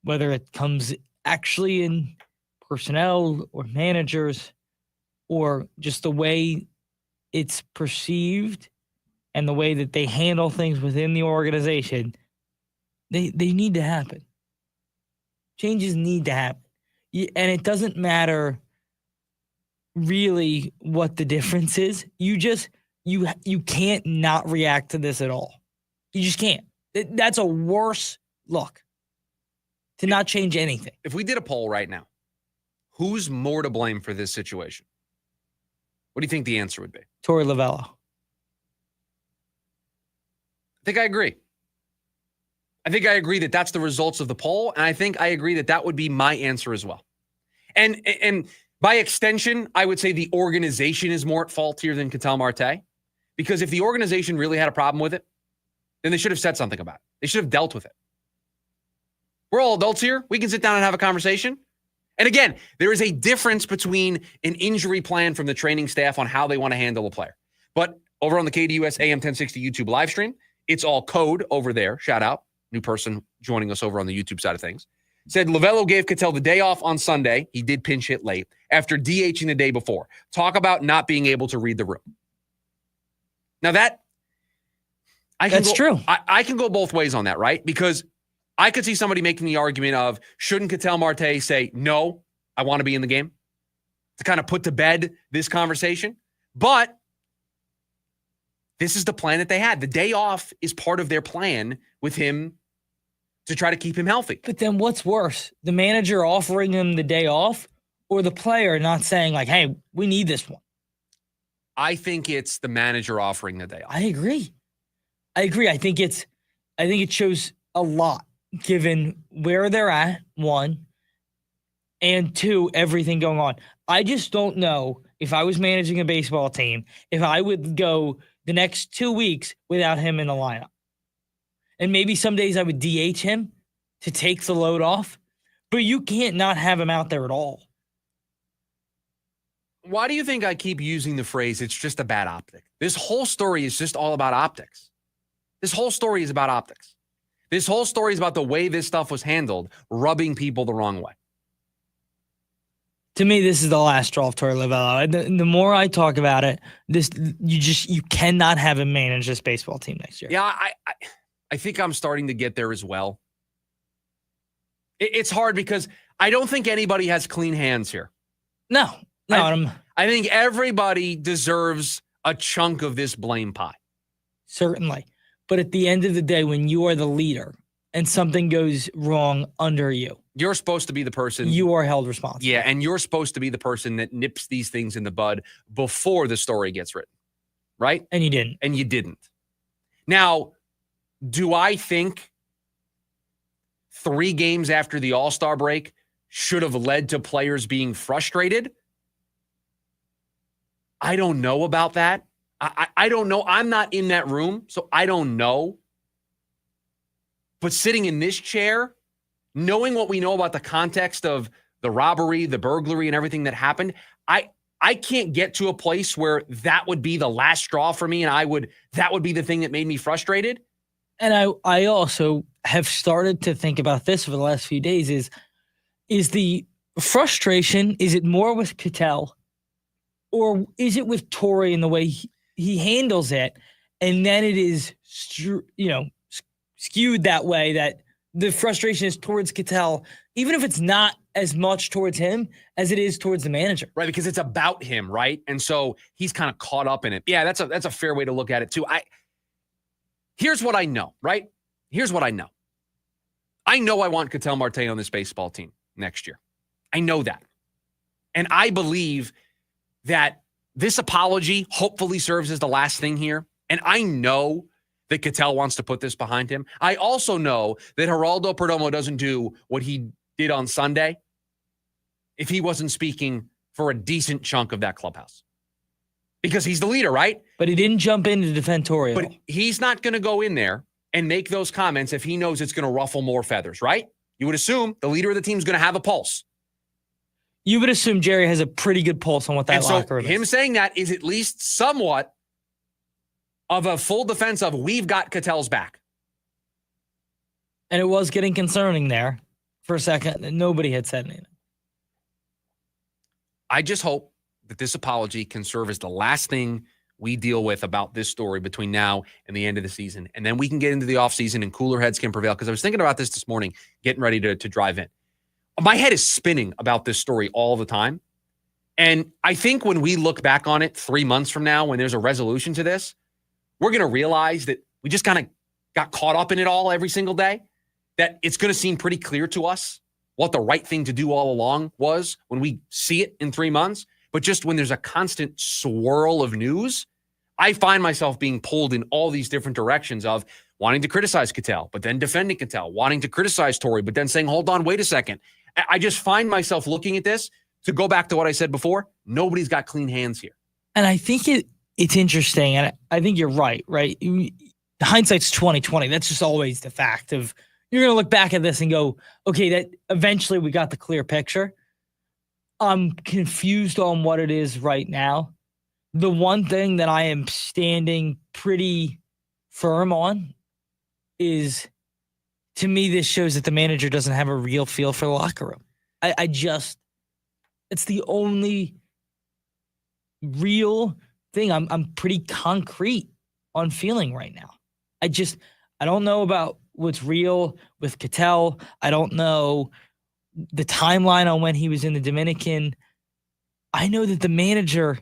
whether it comes actually in personnel or managers or just the way it's perceived and the way that they handle things within the organization. They need to happen. Changes need to happen. And it doesn't matter really what the difference is. You can't not react to this at all. You just can't. That's a worse look to not change anything. If we did a poll right now, who's more to blame for this situation? What do you think the answer would be? Torey Lovello. I think I agree. I think I agree that that's the results of the poll, and I think I agree that that would be my answer as well. And by extension, I would say the organization is more at fault here than Ketel Marte, because if the organization really had a problem with it, then they should have said something about it. They should have dealt with it. We're all adults here. We can sit down and have a conversation. And again, there is a difference between an injury plan from the training staff on how they want to handle a player. But over on the KDUS AM 1060 YouTube live stream, it's all code over there. Shout out. New person joining us over on the YouTube side of things. Said Lovello gave Ketel the day off on Sunday. He did pinch hit late after DHing the day before. Talk about not being able to read the room. Now that's true. I can go both ways on that, right? Because I could see somebody making the argument of, shouldn't Ketel Marte say, no, I want to be in the game, to kind of put to bed this conversation? But this is the plan that they had. The day off is part of their plan with him to try to keep him healthy. But then what's worse? The manager offering him the day off or the player not saying like, hey, we need this one? I think it's the manager offering the day off. I agree. I think it shows a lot given where they're at, one, and two, everything going on. I just don't know if I was managing a baseball team, if I would go the next 2 weeks without him in the lineup. And maybe some days I would DH him to take the load off, but you can't not have him out there at all. Why do you think I keep using the phrase, it's just a bad optic? This whole story is just all about optics. This whole story is about optics. This whole story is about the way this stuff was handled, rubbing people the wrong way. To me, this is the last straw of Torey Lovello. The more I talk about it, you cannot have him manage this baseball team next year. Yeah, I think I'm starting to get there as well. It's hard because I don't think anybody has clean hands here. No. I think everybody deserves a chunk of this blame pie. Certainly. But at the end of the day, when you are the leader and something goes wrong under you, you're supposed to be the person. You are held responsible. Yeah, and you're supposed to be the person that nips these things in the bud before the story gets written, right? And you didn't. Now, do I think 3 games after the All-Star break should have led to players being frustrated? I don't know about that. I don't know. I'm not in that room, so I don't know. But sitting in this chair, knowing what we know about the context of the robbery, the burglary, and everything that happened, I can't get to a place where that would be the last straw for me, and that would be the thing that made me frustrated. And I also have started to think about this over the last few days is the frustration, is it more with Ketel or is it with Torey and the way he handles it? And then it is, skewed that way that the frustration is towards Ketel, even if it's not as much towards him as it is towards the manager. Right, because it's about him, right? And so he's kind of caught up in it. Yeah, that's a fair way to look at it too. Here's what I know, right? Here's what I know. I know I want Ketel Marte on this baseball team next year. I know that. And I believe that this apology hopefully serves as the last thing here. And I know that Ketel wants to put this behind him. I also know that Geraldo Perdomo doesn't do what he did on Sunday if he wasn't speaking for a decent chunk of that clubhouse. Because he's the leader, right? But he didn't jump in to defend Torrio. But he's not going to go in there and make those comments if he knows it's going to ruffle more feathers, right? You would assume the leader of the team is going to have a pulse. You would assume Jerry has a pretty good pulse on what that locker room is. Him saying that is at least somewhat of a full defense of we've got Ketel's back. And it was getting concerning there for a second, and nobody had said anything. I just hope that this apology can serve as the last thing we deal with about this story between now and the end of the season. And then we can get into the offseason and cooler heads can prevail. Because I was thinking about this morning, getting ready to drive in. My head is spinning about this story all the time. And I think when we look back on it 3 months from now, when there's a resolution to this, we're going to realize that we just kind of got caught up in it all every single day, that it's going to seem pretty clear to us what the right thing to do all along was when we see it in 3 months. But just when there's a constant swirl of news, I find myself being pulled in all these different directions of wanting to criticize Ketel, but then defending Ketel, wanting to criticize Torrey, but then saying, hold on, wait a second. I just find myself looking at this to go back to what I said before. Nobody's got clean hands here. And I think it's interesting, and I think you're right? Hindsight's 20/20. That's just always the fact of you're going to look back at this and go, okay, that eventually we got the clear picture. I'm confused on what it is right now. The one thing that I am standing pretty firm on is, to me, this shows that the manager doesn't have a real feel for the locker room. It's the only real thing I'm pretty concrete on feeling right now. I don't know about what's real with Ketel. I don't know the timeline on when he was in the Dominican. I know that the manager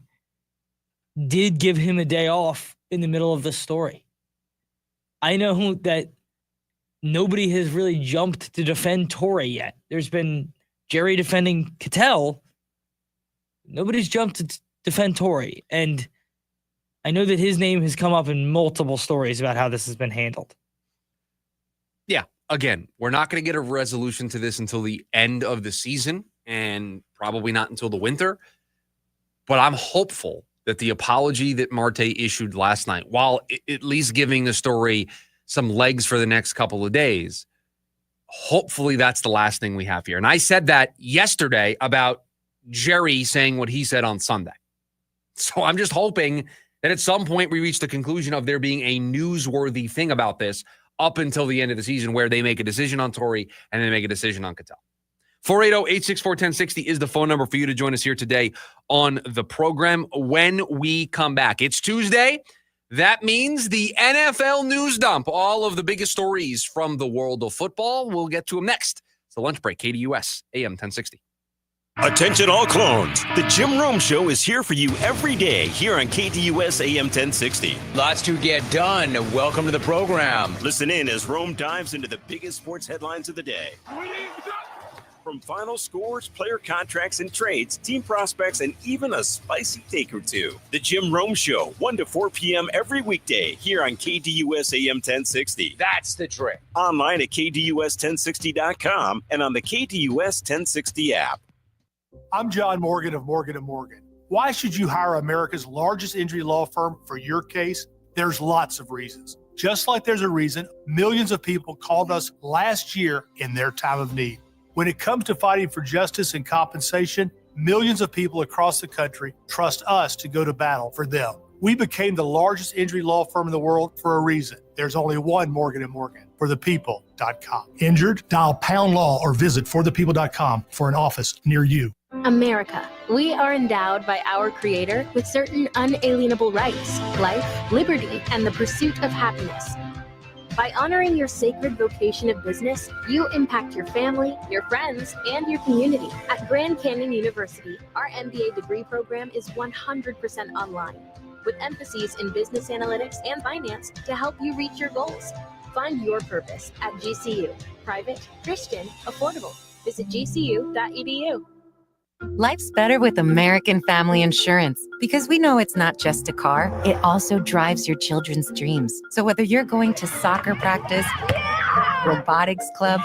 did give him a day off in the middle of the story. I know that nobody has really jumped to defend Torrey yet. There's been Jerry defending Ketel. Nobody's jumped to defend Torrey. And I know that his name has come up in multiple stories about how this has been handled. Yeah. Again, we're not going to get a resolution to this until the end of the season and probably not until the winter. But I'm hopeful that the apology that Marte issued last night, while at least giving the story some legs for the next couple of days, hopefully that's the last thing we have here. And I said that yesterday about Jerry saying what he said on Sunday. So I'm just hoping that at some point we reach the conclusion of there being a newsworthy thing about this up until the end of the season where they make a decision on Torrey and they make a decision on Ketel. 480-864-1060 is the phone number for you to join us here today on the program when we come back. It's Tuesday. That means the NFL news dump. All of the biggest stories from the world of football. We'll get to them next. It's the lunch break, KDUS, AM 1060. Attention all clones. The Jim Rome Show is here for you every day here on KDUS AM 1060. Lots to get done. Welcome to the program. Listen in as Rome dives into the biggest sports headlines of the day. From final scores, player contracts and trades, team prospects, and even a spicy take or two. The Jim Rome Show, 1 to 4 p.m. every weekday here on KDUS AM 1060. That's the trick. Online at KDUS1060.com and on the KDUS 1060 app. I'm John Morgan of Morgan & Morgan. Why should you hire America's largest injury law firm for your case? There's lots of reasons. Just like there's a reason millions of people called us last year in their time of need. When it comes to fighting for justice and compensation, millions of people across the country trust us to go to battle for them. We became the largest injury law firm in the world for a reason. There's only one Morgan & Morgan, forthepeople.com. Injured? Dial pound law or visit forthepeople.com for an office near you. America. We are endowed by our Creator with certain unalienable rights, life, liberty, and the pursuit of happiness. By honoring your sacred vocation of business, you impact your family, your friends, and your community. At Grand Canyon University, our MBA degree program is 100% online, with emphases in business analytics and finance to help you reach your goals. Find your purpose at GCU. Private, Christian, affordable. Visit gcu.edu. Life's better with American Family Insurance because we know it's not just a car, it also drives your children's dreams. So whether you're going to soccer practice, robotics club,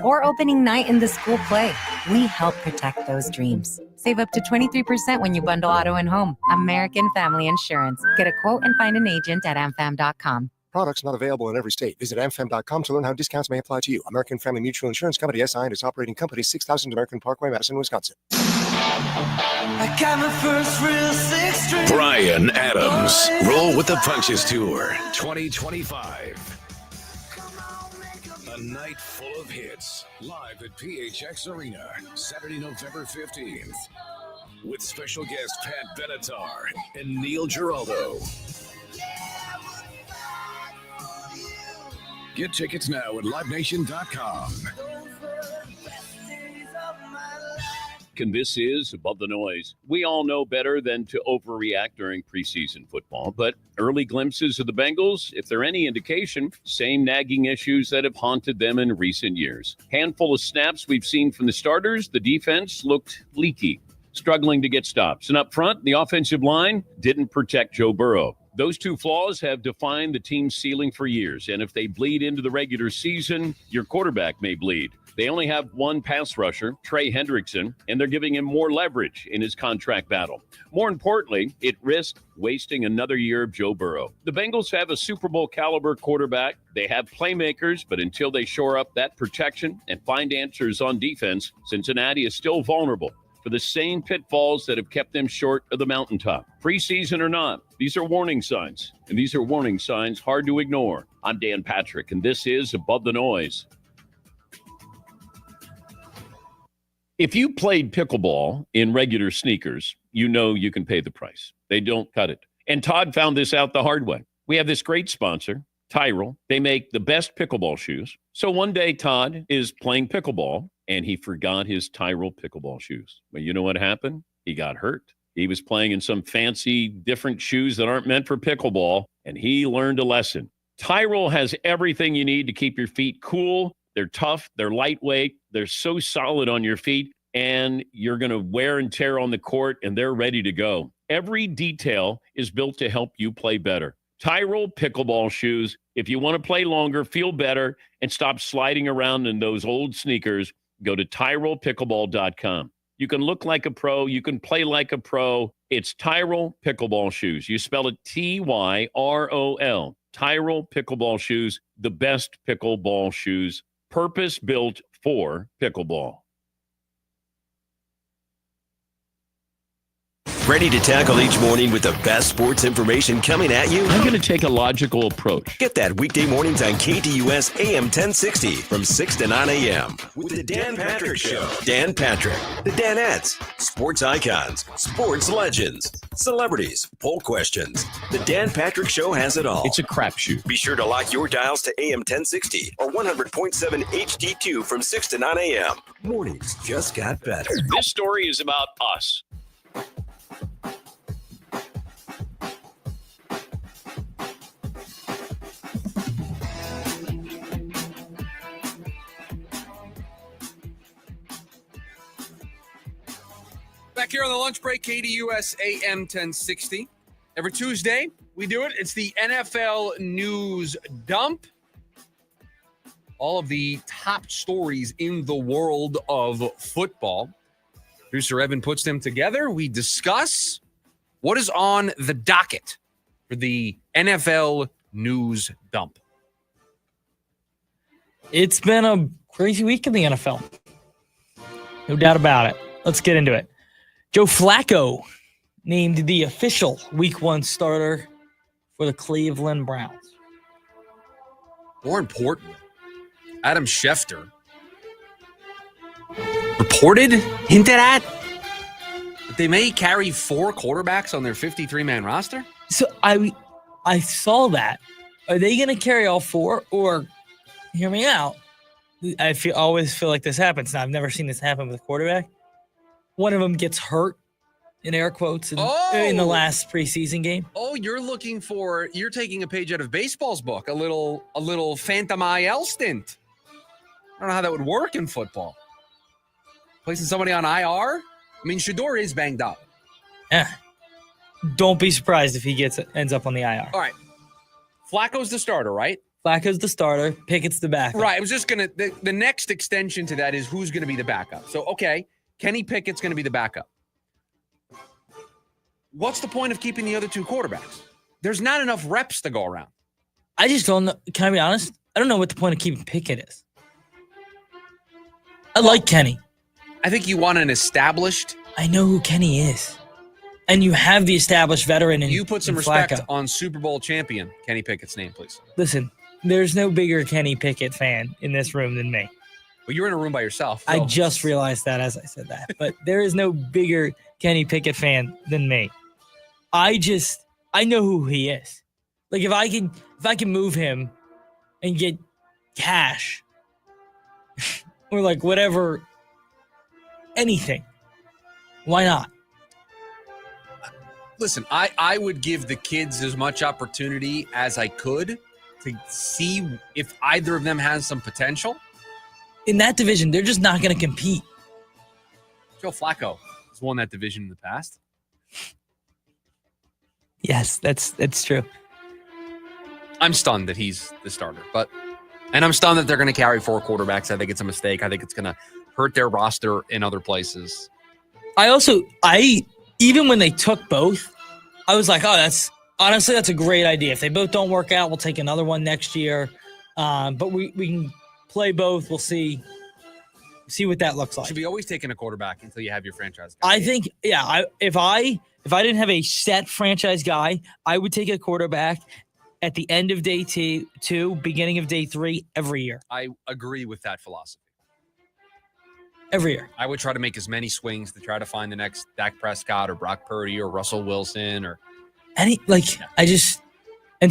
or opening night in the school play, we help protect those dreams. Save up to 23% when you bundle auto and home. American Family Insurance. Get a quote and find an agent at amfam.com. Products not available in every state. Visit amfam.com to learn how discounts may apply to you. American Family Mutual Insurance Company, SI, and its operating company, 6000 American Parkway, Madison, Wisconsin. I got my first real six string. Brian Adams. Roll with the Punches Tour 2025. A night full of hits. Live at PHX Arena, Saturday, November 15th. With special guest Pat Benatar and Neil Giraldo. Get tickets now at livenation.com. And this is Above the Noise. We all know better than to overreact during preseason football, but early glimpses of the Bengals, if they're any indication, same nagging issues that have haunted them in recent years. Handful of snaps we've seen from the starters, the defense looked leaky, struggling to get stops. And up front, the offensive line didn't protect Joe Burrow. Those two flaws have defined the team's ceiling for years, and if they bleed into the regular season, your quarterback may bleed. They only have one pass rusher, Trey Hendrickson, and they're giving him more leverage in his contract battle. More importantly, it risks wasting another year of Joe Burrow. The Bengals have a Super Bowl caliber quarterback. They have playmakers, but until they shore up that protection and find answers on defense, Cincinnati is still vulnerable for the same pitfalls that have kept them short of the mountaintop. Preseason or not, these are warning signs, and these are warning signs hard to ignore. I'm Dan Patrick, and this is Above the Noise. If you played pickleball in regular sneakers, you know you can pay the price. They don't cut it. And Todd found this out the hard way. We have this great sponsor, Tyrell. They make the best pickleball shoes. So one day Todd is playing pickleball, and he forgot his Tyrell pickleball shoes. Well, you know what happened? He got hurt. He was playing in some fancy different shoes that aren't meant for pickleball, and he learned a lesson. Tyrell has everything you need to keep your feet cool. They're tough. They're lightweight. They're so solid on your feet, and you're going to wear and tear on the court, and they're ready to go. Every detail is built to help you play better. Tyrell pickleball shoes. If you want to play longer, feel better, and stop sliding around in those old sneakers, go to TyrellPickleball.com. You can look like a pro. You can play like a pro. It's Tyrell Pickleball Shoes. You spell it Tyrol. Tyrell Pickleball Shoes, the best pickleball shoes, purpose-built for pickleball. Ready to tackle each morning with the best sports information coming at you? I'm going to take a logical approach. Get that weekday mornings on KDUS AM 1060 from 6 to 9 a.m. with the Dan Patrick Show. Dan Patrick, the Danettes, sports icons, sports legends, celebrities, poll questions. The Dan Patrick Show has it all. It's a crapshoot. Be sure to lock your dials to AM 1060 or 100.7 HD2 from 6 to 9 a.m. Mornings just got better. This story is about us. Back here on the lunch break, KDUS AM 1060. Every Tuesday, we do it. It's the NFL News Dump. All of the top stories in the world of football. Producer Evan puts them together. We discuss what is on the docket for the NFL News Dump. It's been a crazy week in the NFL. No doubt about it. Let's get into it. Joe Flacco named the official Week 1 starter for the Cleveland Browns. More importantly, Adam Schefter hinted at that they may carry 4 quarterbacks on their 53-man roster. So I saw that. Are they going to carry all 4, or hear me out? I always feel like this happens. Now, I've never seen this happen with a quarterback. One of them gets hurt, in air quotes in the last preseason game. Oh, you're taking a page out of baseball's book, a little Phantom IL stint. I don't know how that would work in football. Placing somebody on IR? I mean, Shador is banged up. Yeah. Don't be surprised if he ends up on the IR. All right. Flacco's the starter, right? Flacco's the starter. Pickett's the backup. Right. I was just going to, the next extension to that is who's going to be the backup. So, okay, Kenny Pickett's going to be the backup. What's the point of keeping the other two quarterbacks? There's not enough reps to go around. I just don't know. Can I be honest? I don't know what the point of keeping Pickett is. I like Kenny. I think you want an established. I know who Kenny is. And you have the established veteran in You put some in respect Flacco. on Super Bowl champion Kenny Pickett's name, please. Listen, there's no bigger Kenny Pickett fan in this room than me. Well, you're in a room by yourself. I so- just realized that as I said that. But there is no bigger Kenny Pickett fan than me. I know who he is. Like if I can move him and get cash or like whatever, anything, why not? Listen, I would give the kids as much opportunity as I could to see if either of them has some potential. In that division, they're just not going to compete. Joe Flacco has won that division in the past. Yes, that's true. I'm stunned that he's the starter, and I'm stunned that they're going to carry 4 quarterbacks. I think it's a mistake. I think it's going to hurt their roster in other places. Even when they took both, I was like, oh, that's a great idea. If they both don't work out, we'll take another one next year. But we can play both. We'll see what that looks like. Should be always taking a quarterback until you have your franchise guy. I think, if I didn't have a set franchise guy, I would take a quarterback at the end of day 2, beginning of day 3 every year. I agree with that philosophy. Every year. I would try to make as many swings to try to find the next Dak Prescott or Brock Purdy or Russell Wilson or and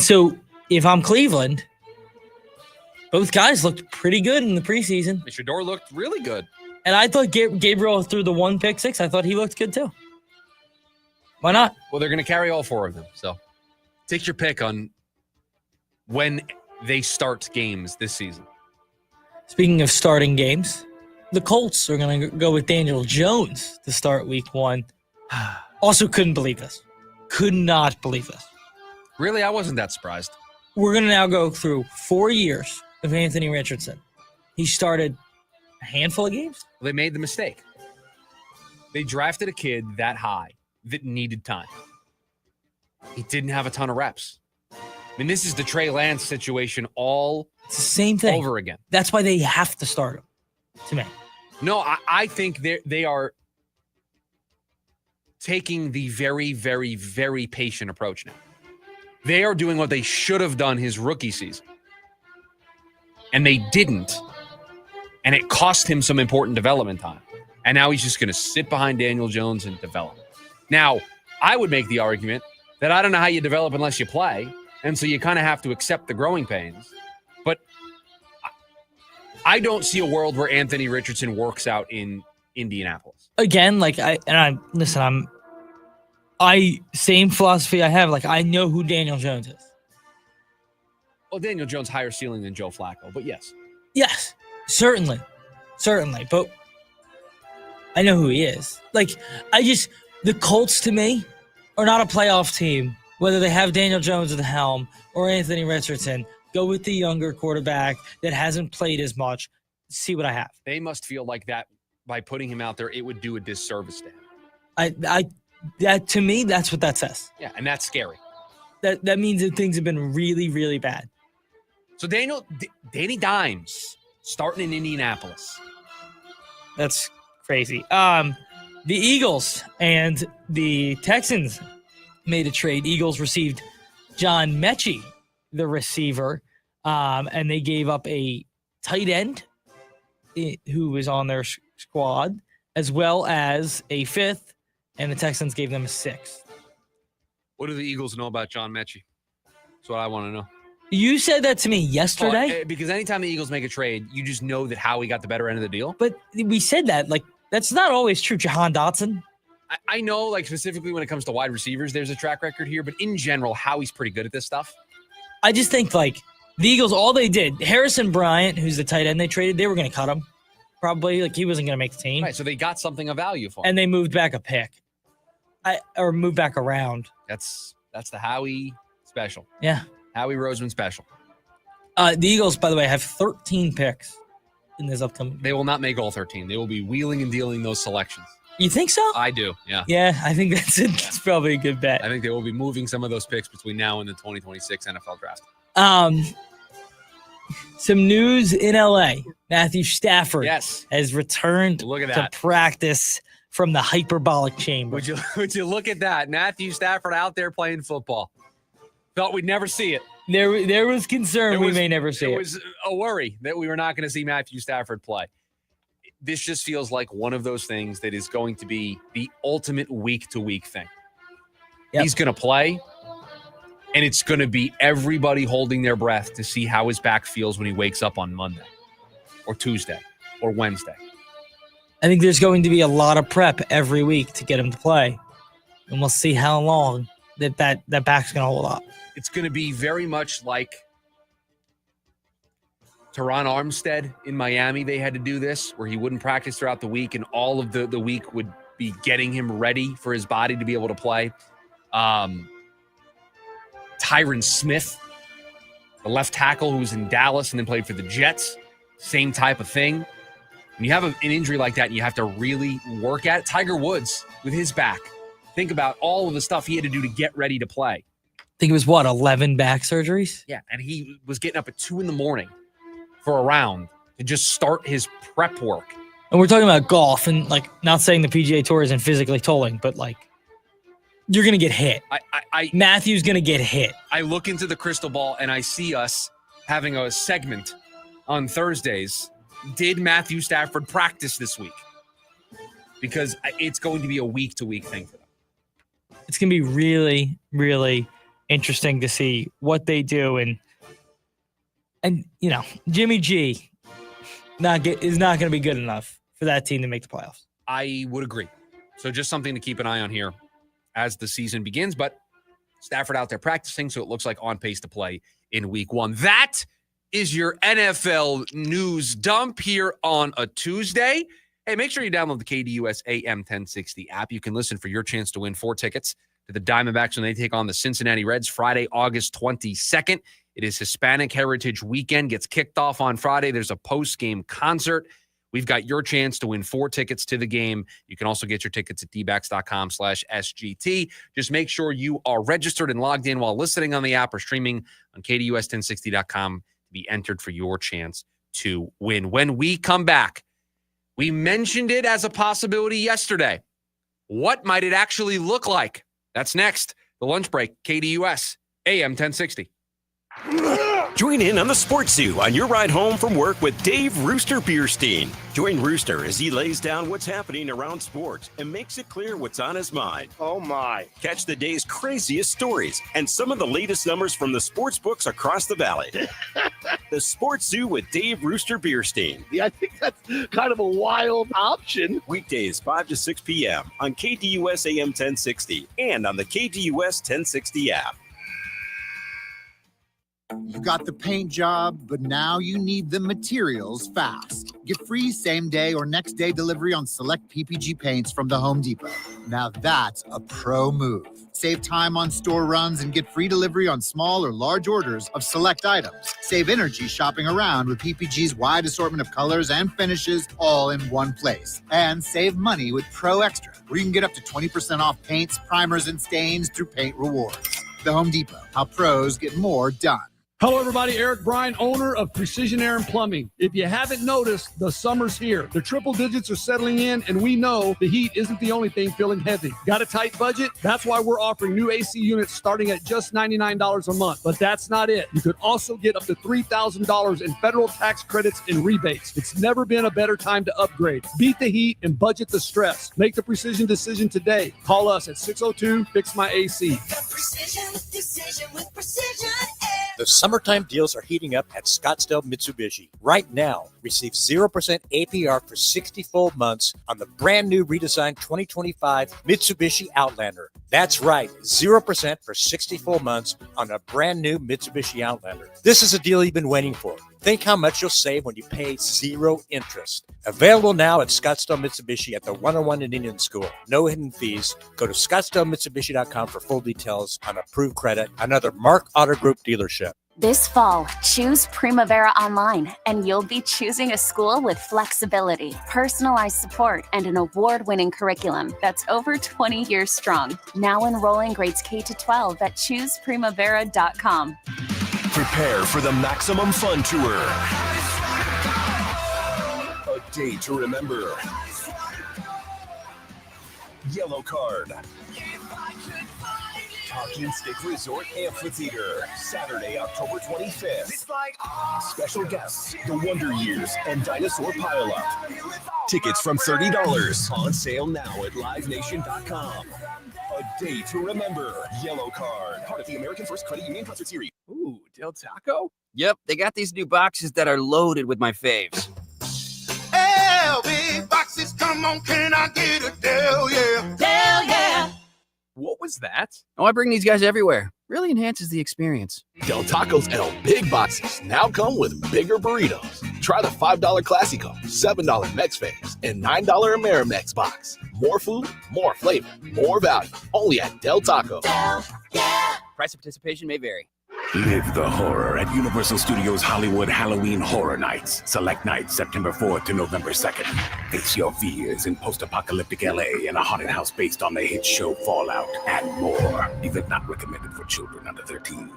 so if I'm Cleveland, both guys looked pretty good in the preseason. Shador looked really good. And I thought Gabriel threw the 1 pick 6. I thought he looked good too. Why not? Well, they're going to carry all 4 of them. So take your pick on when they start games this season. Speaking of starting games, the Colts are going to go with Daniel Jones to start week 1. Also couldn't believe this. Could not believe this. Really? I wasn't that surprised. We're going to now go through 4 years of Anthony Richardson. He started a handful of games. Well, they made the mistake. They drafted a kid that high that needed time. He didn't have a ton of reps. I mean, this is the Trey Lance situation it's the same thing over again. That's why they have to start him, to me. No, I think they are taking the very, very, very patient approach now. They are doing what they should have done his rookie season. And they didn't. And it cost him some important development time. And now he's just going to sit behind Daniel Jones and develop. Now, I would make the argument that I don't know how you develop unless you play. And so you kind of have to accept the growing pains. But I don't see a world where Anthony Richardson works out in Indianapolis. Again, same philosophy I have. Like, I know who Daniel Jones is. Well, Daniel Jones higher ceiling than Joe Flacco, but yes. Yes, certainly. But I know who he is. The Colts to me are not a playoff team, whether they have Daniel Jones at the helm or Anthony Richardson. Go with the younger quarterback that hasn't played as much. See what I have. They must feel like that by putting him out there, it would do a disservice to him. That to me, that's what that says. Yeah, and that's scary. That means that things have been really, really bad. So Danny Dimes starting in Indianapolis. That's crazy. The Eagles and the Texans made a trade. Eagles received John Mechie, the receiver, and they gave up a tight end who was on their squad, as well as a 5th, and the Texans gave them a 6th. What do the Eagles know about John Mechie? That's what I want to know. You said that to me yesterday. Because anytime the Eagles make a trade, you just know that Howie got the better end of the deal. But we said that. That's not always true, Jahan Dotson. I know, like, specifically when it comes to wide receivers, there's a track record here, but in general, Howie's pretty good at this stuff. I just think, like, the Eagles, all they did, Harrison Bryant, who's the tight end they traded, they were going to cut him. Probably. Like, he wasn't going to make the team. Right, so they got something of value for him. And they moved back a pick. Or moved back around. That's the Howie special. Yeah. Howie Roseman special. The Eagles, by the way, have 13 picks in this upcoming. They will not make all 13. They will be wheeling and dealing those selections. You think so? I do, yeah. Yeah, I think that's probably a good bet. I think they will be moving some of those picks between now and the 2026 NFL draft. Some news in LA. Matthew Stafford has returned to practice from the hyperbolic chamber. Would you look at that? Matthew Stafford out there playing football. Thought we'd never see it. There was concern we may never see it. There was a worry that we were not going to see Matthew Stafford play. This just feels like one of those things that is going to be the ultimate week-to-week thing. Yep. He's going to play, and it's going to be everybody holding their breath to see how his back feels when he wakes up on Monday or Tuesday or Wednesday. I think there's going to be a lot of prep every week to get him to play, and we'll see how long that back's going to hold up. It's going to be very much like Teron Armstead in Miami. They had to do this where he wouldn't practice throughout the week, and all of the week would be getting him ready for his body to be able to play. Tyron Smith, the left tackle who was in Dallas and then played for the Jets, same type of thing. When you have an injury like that and you have to really work at it, Tiger Woods with his back, think about all of the stuff he had to do to get ready to play. I think it was, 11 back surgeries? Yeah, and he was getting up at 2 a.m. for a round to just start his prep work. And we're talking about golf, and, like, not saying the PGA Tour isn't physically tolling, but, like, you're going to get hit. Matthew's going to get hit. I look into the crystal ball, and I see us having a segment on Thursdays. Did Matthew Stafford practice this week? Because it's going to be a week-to-week thing for them. It's going to be really, really interesting to see what they do. And you know, Jimmy G is not going to be good enough for that team to make the playoffs. I would agree. So just something to keep an eye on here as the season begins. But Stafford out there practicing, so it looks like on pace to play in week 1. That is your NFL news dump here on a Tuesday. Hey, make sure you download the KDUS AM 1060 app. You can listen for your chance to win 4 tickets to the Diamondbacks when they take on the Cincinnati Reds Friday, August 22nd. It is Hispanic Heritage Weekend. Gets kicked off on Friday. There's a post-game concert. We've got your chance to win 4 tickets to the game. You can also get your tickets at dbacks.com/SGT. Just make sure you are registered and logged in while listening on the app or streaming on KDUS1060.com to be entered for your chance to win. When we come back, we mentioned it as a possibility yesterday. What might it actually look like? That's next. The lunch break, KDUS, AM 1060. Join in on the Sports Zoo on your ride home from work with Dave Rooster Bierstein. Join Rooster as he lays down what's happening around sports and makes it clear what's on his mind. Oh, my. Catch the day's craziest stories and some of the latest numbers from the sports books across the valley. The Sports Zoo with Dave Rooster Bierstein. Yeah, I think that's kind of a wild option. Weekdays, 5 to 6 p.m. on KDUS AM 1060 and on the KDUS 1060 app. You got the paint job, but now you need the materials fast. Get free same-day or next-day delivery on select PPG paints from the Home Depot. Now that's a pro move. Save time on store runs and get free delivery on small or large orders of select items. Save energy shopping around with PPG's wide assortment of colors and finishes all in one place. And save money with Pro Extra, where you can get up to 20% off paints, primers, and stains through Paint Rewards. The Home Depot, how pros get more done. Hello, everybody. Eric Bryan, owner of Precision Air and Plumbing. If you haven't noticed, the summer's here. The triple digits are settling in, and we know the heat isn't the only thing feeling heavy. Got a tight budget? That's why we're offering new AC units starting at just $99 a month. But that's not it. You could also get up to $3,000 in federal tax credits and rebates. It's never been a better time to upgrade. Beat the heat and budget the stress. Make the precision decision today. Call us at 602-FIX-MY-AC. Precision decision with Precision Air. The summertime deals are heating up at Scottsdale Mitsubishi. Right now, receive 0% APR for 60 full months on the brand new redesigned 2025 Mitsubishi Outlander. That's right, 0% for 60 full months on a brand new Mitsubishi Outlander. This is a deal you've been waiting for. Think how much you'll save when you pay 0 interest. Available now at Scottsdale Mitsubishi at the 101 in Indian School. No hidden fees. Go to scottsdalemitsubishi.com for full details on approved credit. Another Mark Auto Group dealership. This fall, choose Primavera Online, and you'll be choosing a school with flexibility, personalized support, and an award-winning curriculum that's over 20 years strong. Now enrolling grades K to 12 at chooseprimavera.com. Prepare for the Maximum Fun Tour. A day to remember. Yellow Card. Talking Stick Resort Amphitheater, Saturday, October 25th. Special guests, The Wonder Years and Dinosaur Pile-Up. Tickets from $30. On sale now at livenation.com. A day to remember. Yellow Card, part of the American First Credit Union Concert Series. Ooh, Del Taco? Yep, they got these new boxes that are loaded with my faves. LB boxes, come on, can I get a Del, yeah? Del, yeah. What was that? Oh, I bring these guys everywhere. Really enhances the experience. Del Taco's El Big Boxes now come with bigger burritos. Try the $5 Classico, $7 Mex Faves, and $9 Amerimex box. More food, more flavor, more value. Only at Del Taco. Del, yeah. Price of participation may vary. Live the horror at Universal Studios Hollywood Halloween Horror Nights. Select nights September 4th to November 2nd. Face your fears in post-apocalyptic LA in a haunted house based on the hit show Fallout and more. Event not recommended for children under 13.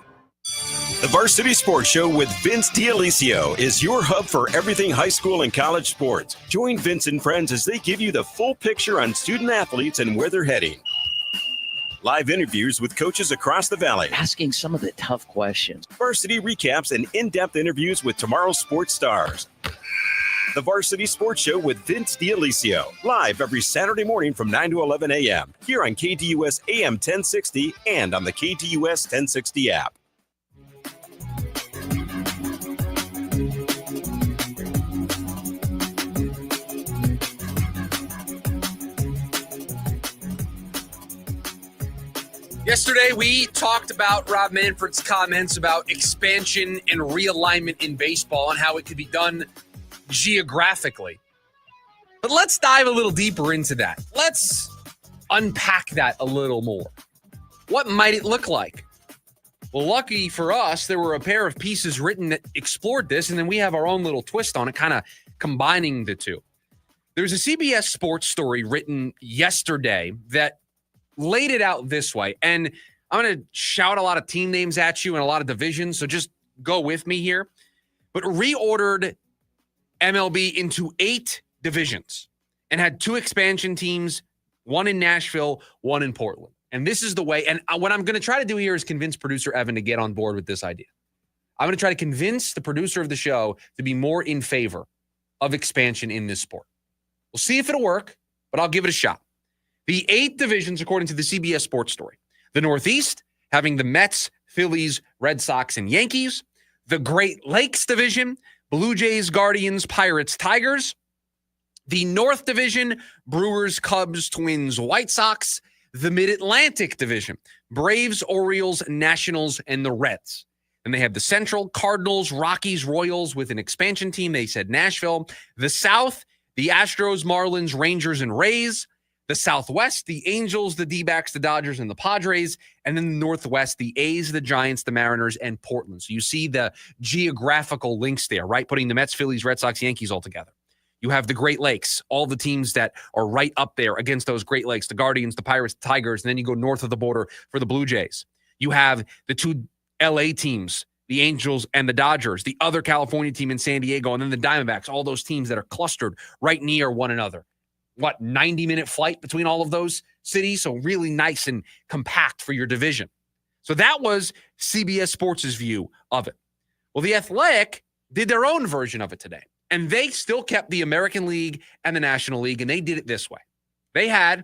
The Varsity Sports Show with Vince D'Alicio is your hub for everything high school and college sports. Join Vince and friends as they give you the full picture on student athletes and where they're heading. Live interviews with coaches across the valley. Asking some of the tough questions. Varsity recaps and in-depth interviews with tomorrow's sports stars. The Varsity Sports Show with Vince D'Alicio. Live every Saturday morning from 9 to 11 a.m. Here on KDUS AM 1060 and on the KDUS 1060 app. Yesterday, we talked about Rob Manfred's comments about expansion and realignment in baseball and how it could be done geographically. But let's dive a little deeper into that. Let's unpack that a little more. What might it look like? Well, lucky for us, there were a pair of pieces written that explored this, and then we have our own little twist on it, kind of combining the two. There's a CBS Sports story written yesterday that laid it out this way. And I'm going to shout a lot of team names at you and a lot of divisions, so just go with me here. But reordered MLB into 8 divisions and had 2 expansion teams, one in Nashville, one in Portland. And this is the way. And what I'm going to try to do here is convince producer Evan to get on board with this idea. I'm going to try to convince the producer of the show to be more in favor of expansion in this sport. We'll see if it'll work, but I'll give it a shot. The 8 divisions, according to the CBS Sports story. The Northeast, having the Mets, Phillies, Red Sox, and Yankees. The Great Lakes division, Blue Jays, Guardians, Pirates, Tigers. The North division, Brewers, Cubs, Twins, White Sox. The Mid-Atlantic division, Braves, Orioles, Nationals, and the Reds. And they have the Central, Cardinals, Rockies, Royals with an expansion team. They said Nashville. The South, the Astros, Marlins, Rangers, and Rays. The Southwest, the Angels, the D-backs, the Dodgers, and the Padres. And then the Northwest, the A's, the Giants, the Mariners, and Portland. So you see the geographical links there, right? Putting the Mets, Phillies, Red Sox, Yankees all together. You have the Great Lakes, all the teams that are right up there against those Great Lakes, the Guardians, the Pirates, the Tigers, and then you go north of the border for the Blue Jays. You have the 2 LA teams, the Angels and the Dodgers, the other California team in San Diego, and then the Diamondbacks, all those teams that are clustered right near one another. 90-minute flight between all of those cities? So really nice and compact for your division. So that was CBS Sports' view of it. Well, The Athletic did their own version of it today. And they still kept the American League and the National League, and they did it this way. They had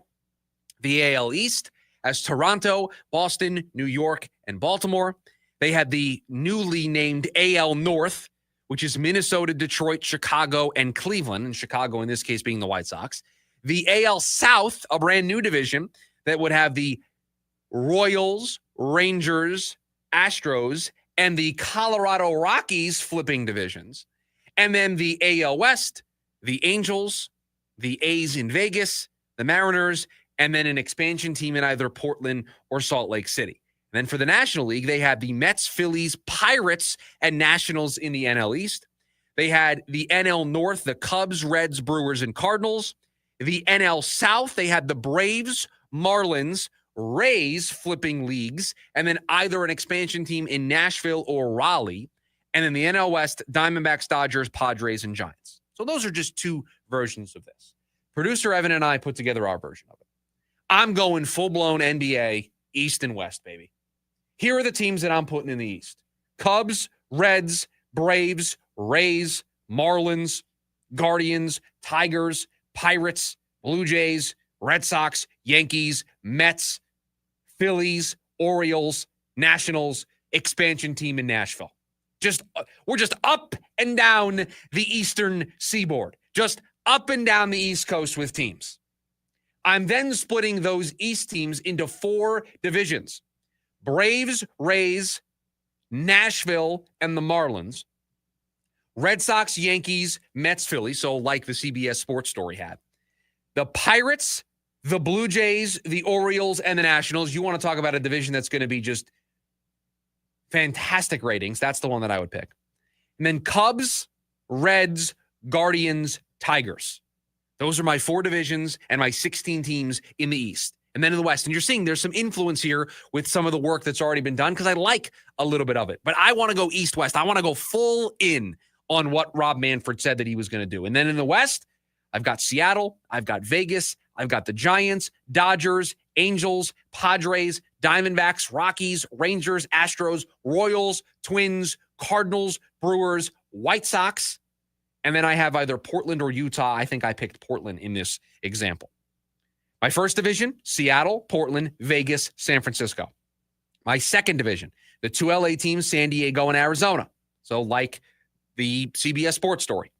the AL East as Toronto, Boston, New York, and Baltimore. They had the newly named AL North, which is Minnesota, Detroit, Chicago, and Cleveland, and Chicago in this case being the White Sox. The AL South, a brand new division that would have the Royals, Rangers, Astros, and the Colorado Rockies flipping divisions. And then the AL West, the Angels, the A's in Vegas, the Mariners, and then an expansion team in either Portland or Salt Lake City. And then for the National League, they had the Mets, Phillies, Pirates, and Nationals in the NL East. They had the NL North, the Cubs, Reds, Brewers, and Cardinals. The NL South, they had the Braves, Marlins, Rays flipping leagues, and then either an expansion team in Nashville or Raleigh. And then the NL West, Diamondbacks, Dodgers, Padres, and Giants. So those are just two versions of this. Producer Evan and I put together our version of it. I'm going full-blown NBA, East and West, baby. Here are the teams that I'm putting in the East. Cubs, Reds, Braves, Rays, Marlins, Guardians, Tigers, Pirates, Blue Jays, Red Sox, Yankees, Mets, Phillies, Orioles, Nationals, expansion team in Nashville. We're just up and down the Eastern Seaboard. Just up and down the East Coast with teams. I'm then splitting those East teams into 4 divisions. Braves, Rays, Nashville, and the Marlins. Red Sox, Yankees, Mets, Phillies, so like the CBS Sports Story had. The Pirates, the Blue Jays, the Orioles, and the Nationals. You want to talk about a division that's going to be just fantastic ratings. That's the one that I would pick. And then Cubs, Reds, Guardians, Tigers. Those are my 4 divisions and my 16 teams in the East. And then in the West. And you're seeing there's some influence here with some of the work that's already been done because I like a little bit of it. But I want to go East-West. I want to go full in on what Rob Manfred said that he was going to do. And then in the West, I've got Seattle, I've got Vegas, I've got the Giants, Dodgers, Angels, Padres, Diamondbacks, Rockies, Rangers, Astros, Royals, Twins, Cardinals, Brewers, White Sox. And then I have either Portland or Utah. I think I picked Portland in this example. My first division, Seattle, Portland, Vegas, San Francisco. My second division, the 2 LA teams, San Diego and Arizona. So like the CBS Sports Story.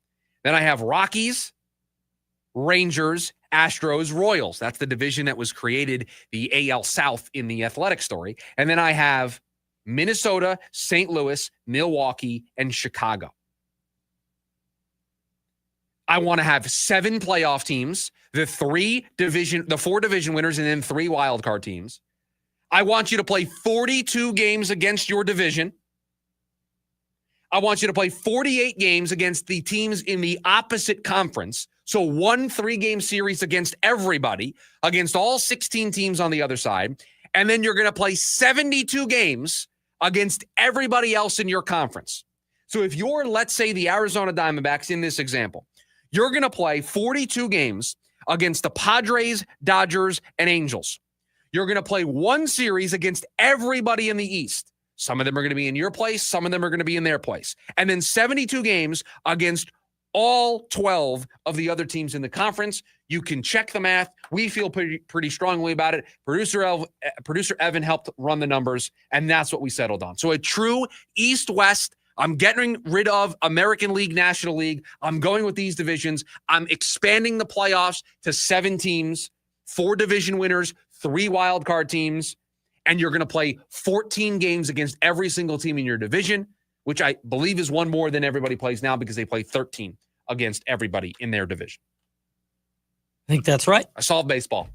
Then I have Rockies, Rangers, Astros, Royals. That's the division that was created, the AL South in the Athletic Story. And then I have Minnesota, St. Louis, Milwaukee, and Chicago. I want to have 7 playoff teams, the 4 division winners, and then 3 wildcard teams. I want you to play 42 games against your division. I want you to play 48 games against the teams in the opposite conference. So 1 3-game series against everybody, against all 16 teams on the other side. And then you're going to play 72 games against everybody else in your conference. So if you're, let's say, the Arizona Diamondbacks in this example, you're going to play 42 games against the Padres, Dodgers, and Angels. You're going to play 1 series against everybody in the East. Some of them are going to be in your place. Some of them are going to be in their place. And then 72 games against all 12 of the other teams in the conference. You can check the math. We feel pretty strongly about it. Producer Evan helped run the numbers, and that's what we settled on. So a true East-West. I'm getting rid of American League, National League. I'm going with these divisions. I'm expanding the playoffs to 7 teams, 4 division winners, 3 wildcard teams, and you're going to play 14 games against every single team in your division, which I believe is 1 more than everybody plays now because they play 13 against everybody in their division. I think that's right. I solved baseball.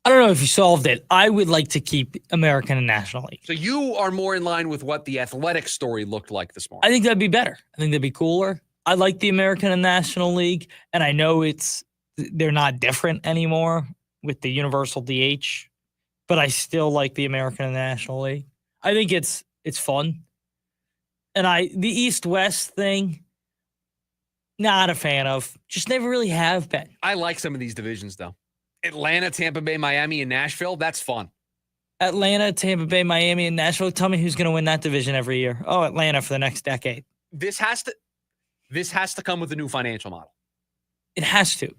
I don't know if you solved it. I would like to keep American and National League. So you are more in line with what the Athletic Story looked like this morning. I think that'd be better. I think that'd be cooler. I like the American and National League, and I know they're not different anymore with the universal DH, but I still like the American and National League. I think it's fun. And the East-West thing, not a fan of. Just never really have been. I like some of these divisions, though. Atlanta, Tampa Bay, Miami, and Nashville, that's fun. Atlanta, Tampa Bay, Miami, and Nashville. Tell me who's going to win that division every year. Oh, Atlanta for the next decade. This has to come with a new financial model. It has to.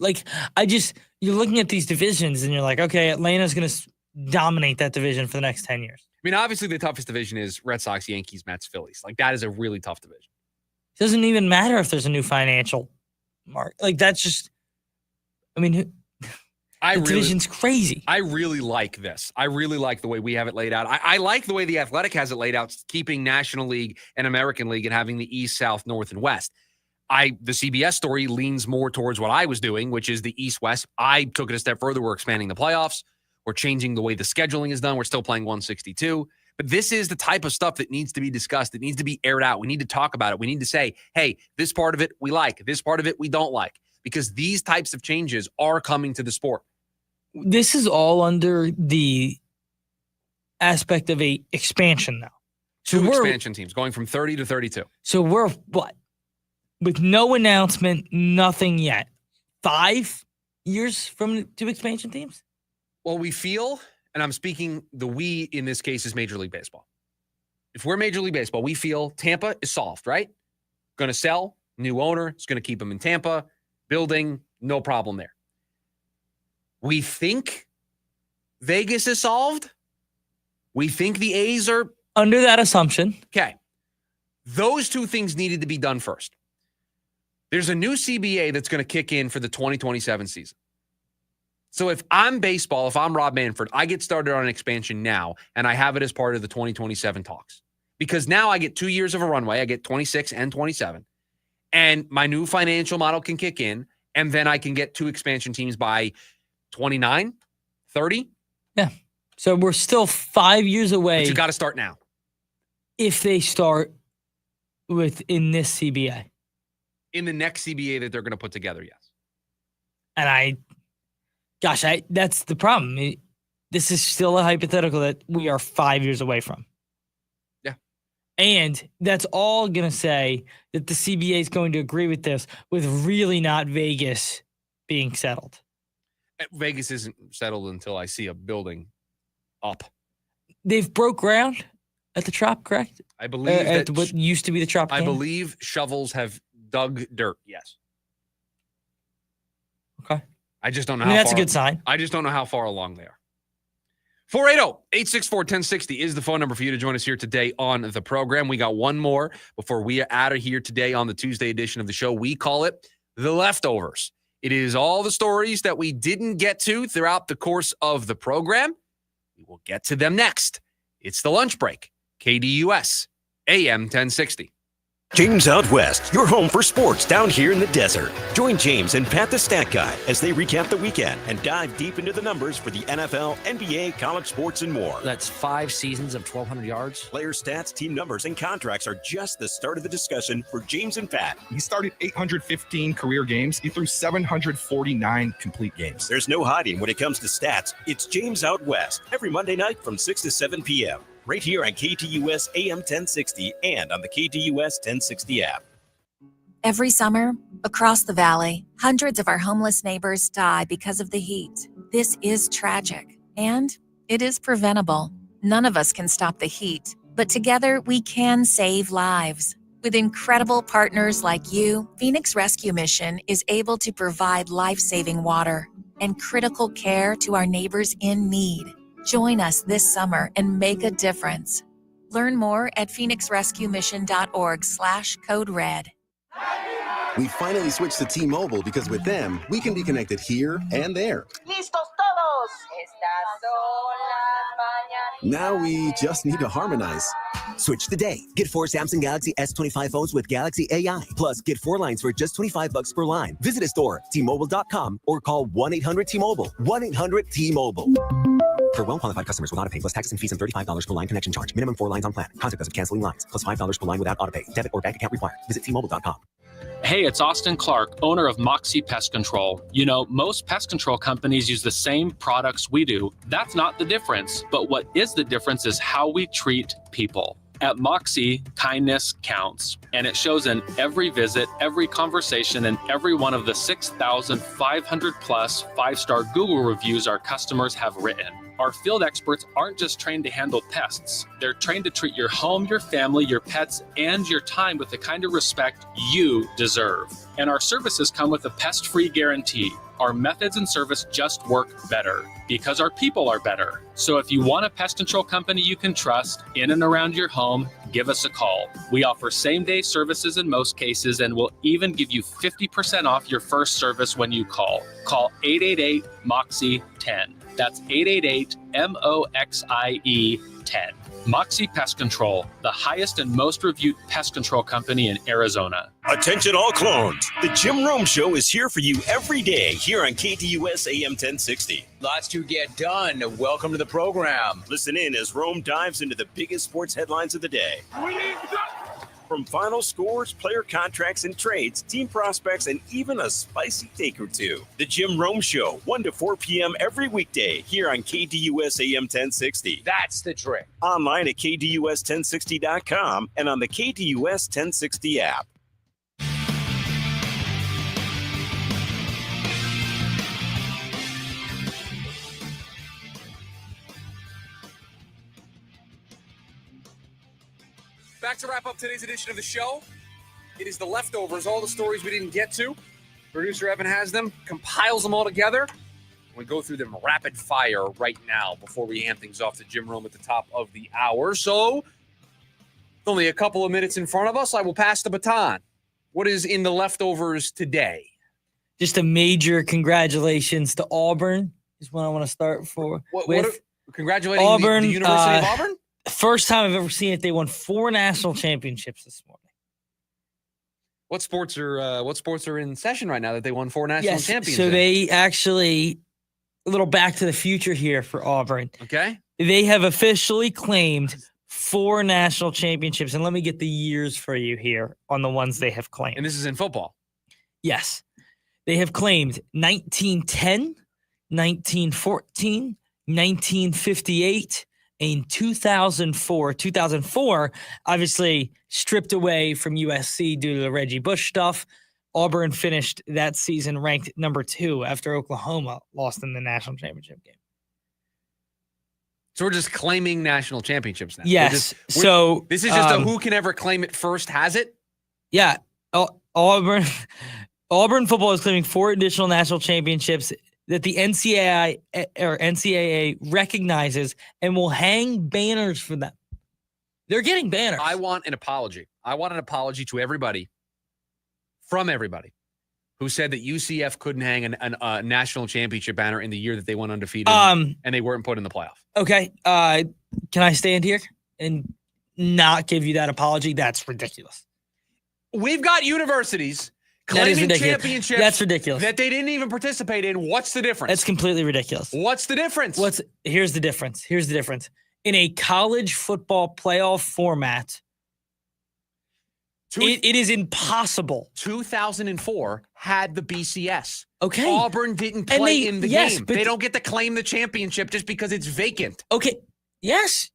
You're looking at these divisions and you're like, okay, Atlanta's going to dominate that division for the next 10 years. mean, obviously the toughest division is Red Sox, Yankees, Mets, Phillies. Like, that is a really tough division. It doesn't even matter if there's a new financial mark. Like, that's just, I mean, division's crazy. I really like this. I really like the way we have it laid out. I like the way the Athletic has it laid out, keeping National League and American League and having the East, South, North, and West. The CBS story leans more towards what I was doing, which is the East-West. I took it a step further. We're expanding the playoffs. We're changing the way the scheduling is done. We're still playing 162. But this is the type of stuff that needs to be discussed. It needs to be aired out. We need to talk about it. We need to say, hey, this part of it we like. This part of it we don't like. Because these types of changes are coming to the sport. This is all under the aspect of a expansion now. Two expansion teams going from 30 to 32. So we're what? With no announcement, nothing yet. 5 years from 2 expansion teams? Well, we feel, and I'm speaking the we in this case is Major League Baseball. If we're Major League Baseball, we feel Tampa is solved, right? Going to sell, new owner, it's going to keep them in Tampa, building, no problem there. We think Vegas is solved. We think the A's are under that assumption. Okay. Those two things needed to be done first. There's a new CBA that's going to kick in for the 2027 season. So if I'm baseball, if I'm Rob Manfred, I get started on an expansion now, and I have it as part of the 2027 talks. Because now I get 2 years of a runway. I get 26 and 27. And my new financial model can kick in, and then I can get 2 expansion teams by 29, 30. Yeah. So we're still 5 years away. But you got to start now. If they start within this CBA. In the next CBA that they're going to put together, yes. And that's the problem. This is still a hypothetical that we are 5 years away from. Yeah. And that's all going to say that the CBA is going to agree with this, with really not Vegas being settled. Vegas isn't settled until I see a building up. They've broke ground at the Trop, correct? I believe at what used to be the Trop. I believe shovels have dug dirt, yes. Okay. I just don't know that's a good sign. I just don't know how far along they are. 480-864-1060 is the phone number for you to join us here today on the program. We got one more before we are out of here today on the Tuesday edition of the show. We call it The Leftovers. It is all the stories that we didn't get to throughout the course of the program. We will get to them next. It's the lunch break. KDUS, AM 1060. James Out West, your home for sports down here in the desert. Join James and Pat the Stat Guy as they recap the weekend and dive deep into the numbers for the NFL, NBA, college sports, and more. That's 5 seasons of 1,200 yards. Player stats, team numbers, and contracts are just the start of the discussion for James and Pat. He started 815 career games. He threw 749 complete games. There's no hiding when it comes to stats. It's James Out West every Monday night from 6 to 7 p.m. right here on KDUS AM 1060 and on the KDUS 1060 app. Every summer, across the valley, hundreds of our homeless neighbors die because of the heat. This is tragic, and it is preventable. None of us can stop the heat, but together we can save lives. With incredible partners like you, Phoenix Rescue Mission is able to provide life-saving water and critical care to our neighbors in need. Join us this summer and make a difference. Learn more at phoenixrescuemission.org/code red. We finally switched to T-Mobile because with them, we can be connected here and there. ¡Listos todos! Estas son las mañanitas. Now we just need to harmonize. Switch today. Get 4 Samsung Galaxy S25 phones with Galaxy AI. Plus, get 4 lines for just $25 per line. Visit a store, T-Mobile.com, or call 1-800-T-Mobile. 1-800-T-Mobile. For well-qualified customers with autopay plus taxes and fees and $35 per line connection charge. Minimum 4 lines on plan. Contact us if canceling lines. Plus $5 per line without autopay. Debit or bank account required. Visit T-Mobile.com. Hey, it's Austin Clark, owner of Moxie Pest Control. You know, most pest control companies use the same products we do. That's not the difference. But what is the difference is how we treat people. At Moxie, kindness counts, and it shows in every visit, every conversation, and every one of the 6,500 plus 5-star Google reviews our customers have written. Our field experts aren't just trained to handle pests. They're trained to treat your home, your family, your pets, and your time with the kind of respect you deserve. And our services come with a pest-free guarantee. Our methods and service just work better because our people are better. So if you want a pest control company you can trust in and around your home, give us a call. We offer same-day services in most cases, and we'll even give you 50% off your first service when you call. Call 888-MOXIE-10. That's 888-MOXIE-10. Moxie Pest Control, the highest and most reviewed pest control company in Arizona. Attention all clones. The Jim Rome Show is here for you every day here on KTUS AM 1060. Lots to get done. Welcome to the program. Listen in as Rome dives into the biggest sports headlines of the day. From final scores, player contracts and trades, team prospects, and even a spicy take or two. The Jim Rome Show, 1 to 4 p.m. every weekday here on KDUS AM 1060. That's the trick. Online at KDUS1060.com and on the KDUS 1060 app. Back to wrap up today's edition of the show. It is the leftovers, all the stories we didn't get to. Producer Evan has them, compiles them all together. We go through them rapid fire right now before we hand things off to Jim Rome at the top of the hour. So, with only a couple of minutes in front of us, I will pass the baton. What is in the leftovers today? Just a major congratulations to Auburn is what I want to start Congratulating Auburn, the University of Auburn? First time I've ever seen it. They won 4 national championships this morning. What sports are in session right now that they won 4 national championships? So they actually, a little back to the future here for Auburn. Okay. They have officially claimed 4 national championships. And let me get the years for you here on the ones they have claimed. And this is in football. Yes. They have claimed 1910, 1914, 1958, in 2004. 2004, obviously stripped away from USC due to the Reggie Bush stuff. Auburn finished that season ranked number 2 after Oklahoma lost in the national championship game. So we're just claiming national championships now. Yes. This is just a who can ever claim it first has it? Yeah. Auburn football is claiming 4 additional national championships that the NCAA recognizes and will hang banners for them. They're getting banners. I want an apology. I want an apology to everybody, from everybody, who said that UCF couldn't hang a national championship banner in the year that they went undefeated and they weren't put in the playoff. Okay. Can I stand here and not give you that apology? That's ridiculous. We've got universities claiming championships. That's ridiculous. That they didn't even participate in. What's the difference? That's completely ridiculous. What's the difference? Here's the difference. In a college football playoff format, it is impossible. 2004 had the BCS. Okay. Auburn didn't play in the game. They don't get to claim the championship just because it's vacant. Okay. Yes.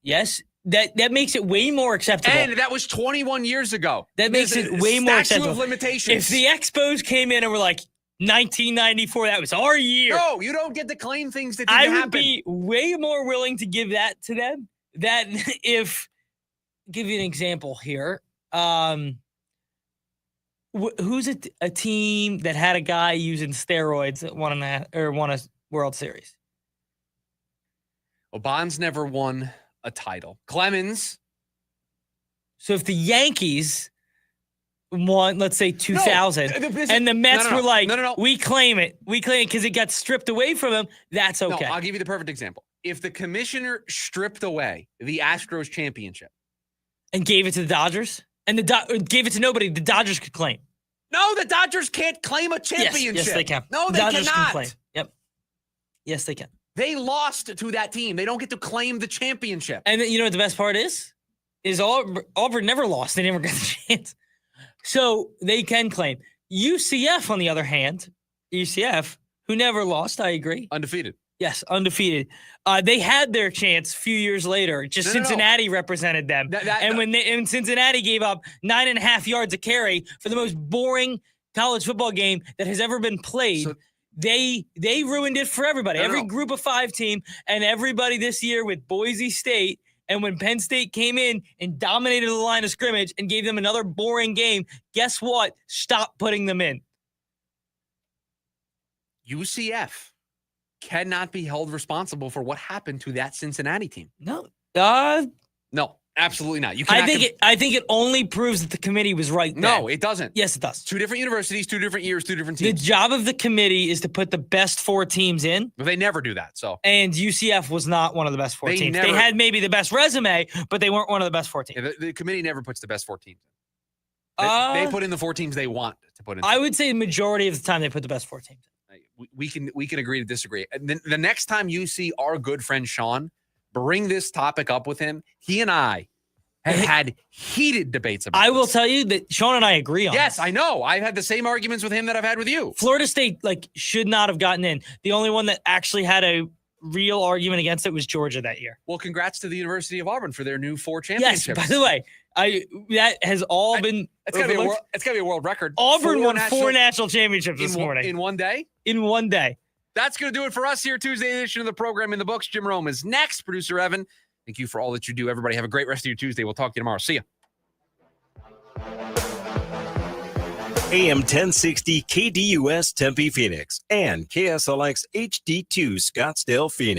That makes it way more acceptable. And that was 21 years ago. That makes it way more acceptable. Statute of limitations. If the Expos came in and were like, 1994, that was our year. No, you don't get to claim things that didn't happen. I would be way more willing to give that to them than if, give you an example here. Who's a team that had a guy using steroids that won a World Series? Well, Bonds never won a title. Clemens. So if the Yankees won, let's say 2000, and the Mets were like, we claim it because it got stripped away from them, that's okay. No, I'll give you the perfect example. If the commissioner stripped away the Astros championship and gave it to the Dodgers, and gave it to nobody, the Dodgers could claim. No, the Dodgers can't claim a championship. Yes, they can. No, they Dodgers cannot. Can claim. Yep. Yes, they can. They lost to that team. They don't get to claim the championship. And you know what the best part is Auburn never lost. They never got the chance. So they can claim. UCF, on the other hand, who never lost, I agree. Undefeated. Yes, undefeated. They had their chance a few years later. Just Cincinnati represented them. When Cincinnati gave up 9.5 yards a carry for the most boring college football game that has ever been played, they ruined it for everybody. Every group of 5 team and everybody this year with Boise State. And when Penn State came in and dominated the line of scrimmage and gave them another boring game, guess what? Stop putting them in. UCF cannot be held responsible for what happened to that Cincinnati team. No. No, absolutely not. You I cannot think it only proves that the committee was right. No, then. it doesn't. Yes, it does. 2 different universities, 2 different years, 2 different The teams. job of the committee is to put the best 4 teams in. But they never do that. So And UCF was not one of the best 4 teams. They had maybe the best resume, but they weren't one of the best 4 teams. Yeah, the committee never puts the best 4 teams in. They put in the 4 teams they want to put in. I would say the majority of the time they put the best 4 teams in. We can agree to disagree. And then the next time you see our good friend Sean, bring this topic up with him. He and I have had heated debates about I will tell you that Sean and I agree on Yes, this. I know. I've had the same arguments with him that I've had with you. Florida State should not have gotten in. The only one that actually had a real argument against it was Georgia that year. Well, congrats to the University of Auburn for their new 4 championships. Yes, by the way, that has all been. It's gotta be a world record. Auburn won 4 national championships this morning in one day. In one day. That's going to do it for us here. Tuesday edition of the program in the books. Jim Rome is next. Producer Evan, thank you for all that you do. Everybody have a great rest of your Tuesday. We'll talk to you tomorrow. See ya. AM 1060 KDUS Tempe Phoenix and KSLX HD2 Scottsdale Phoenix.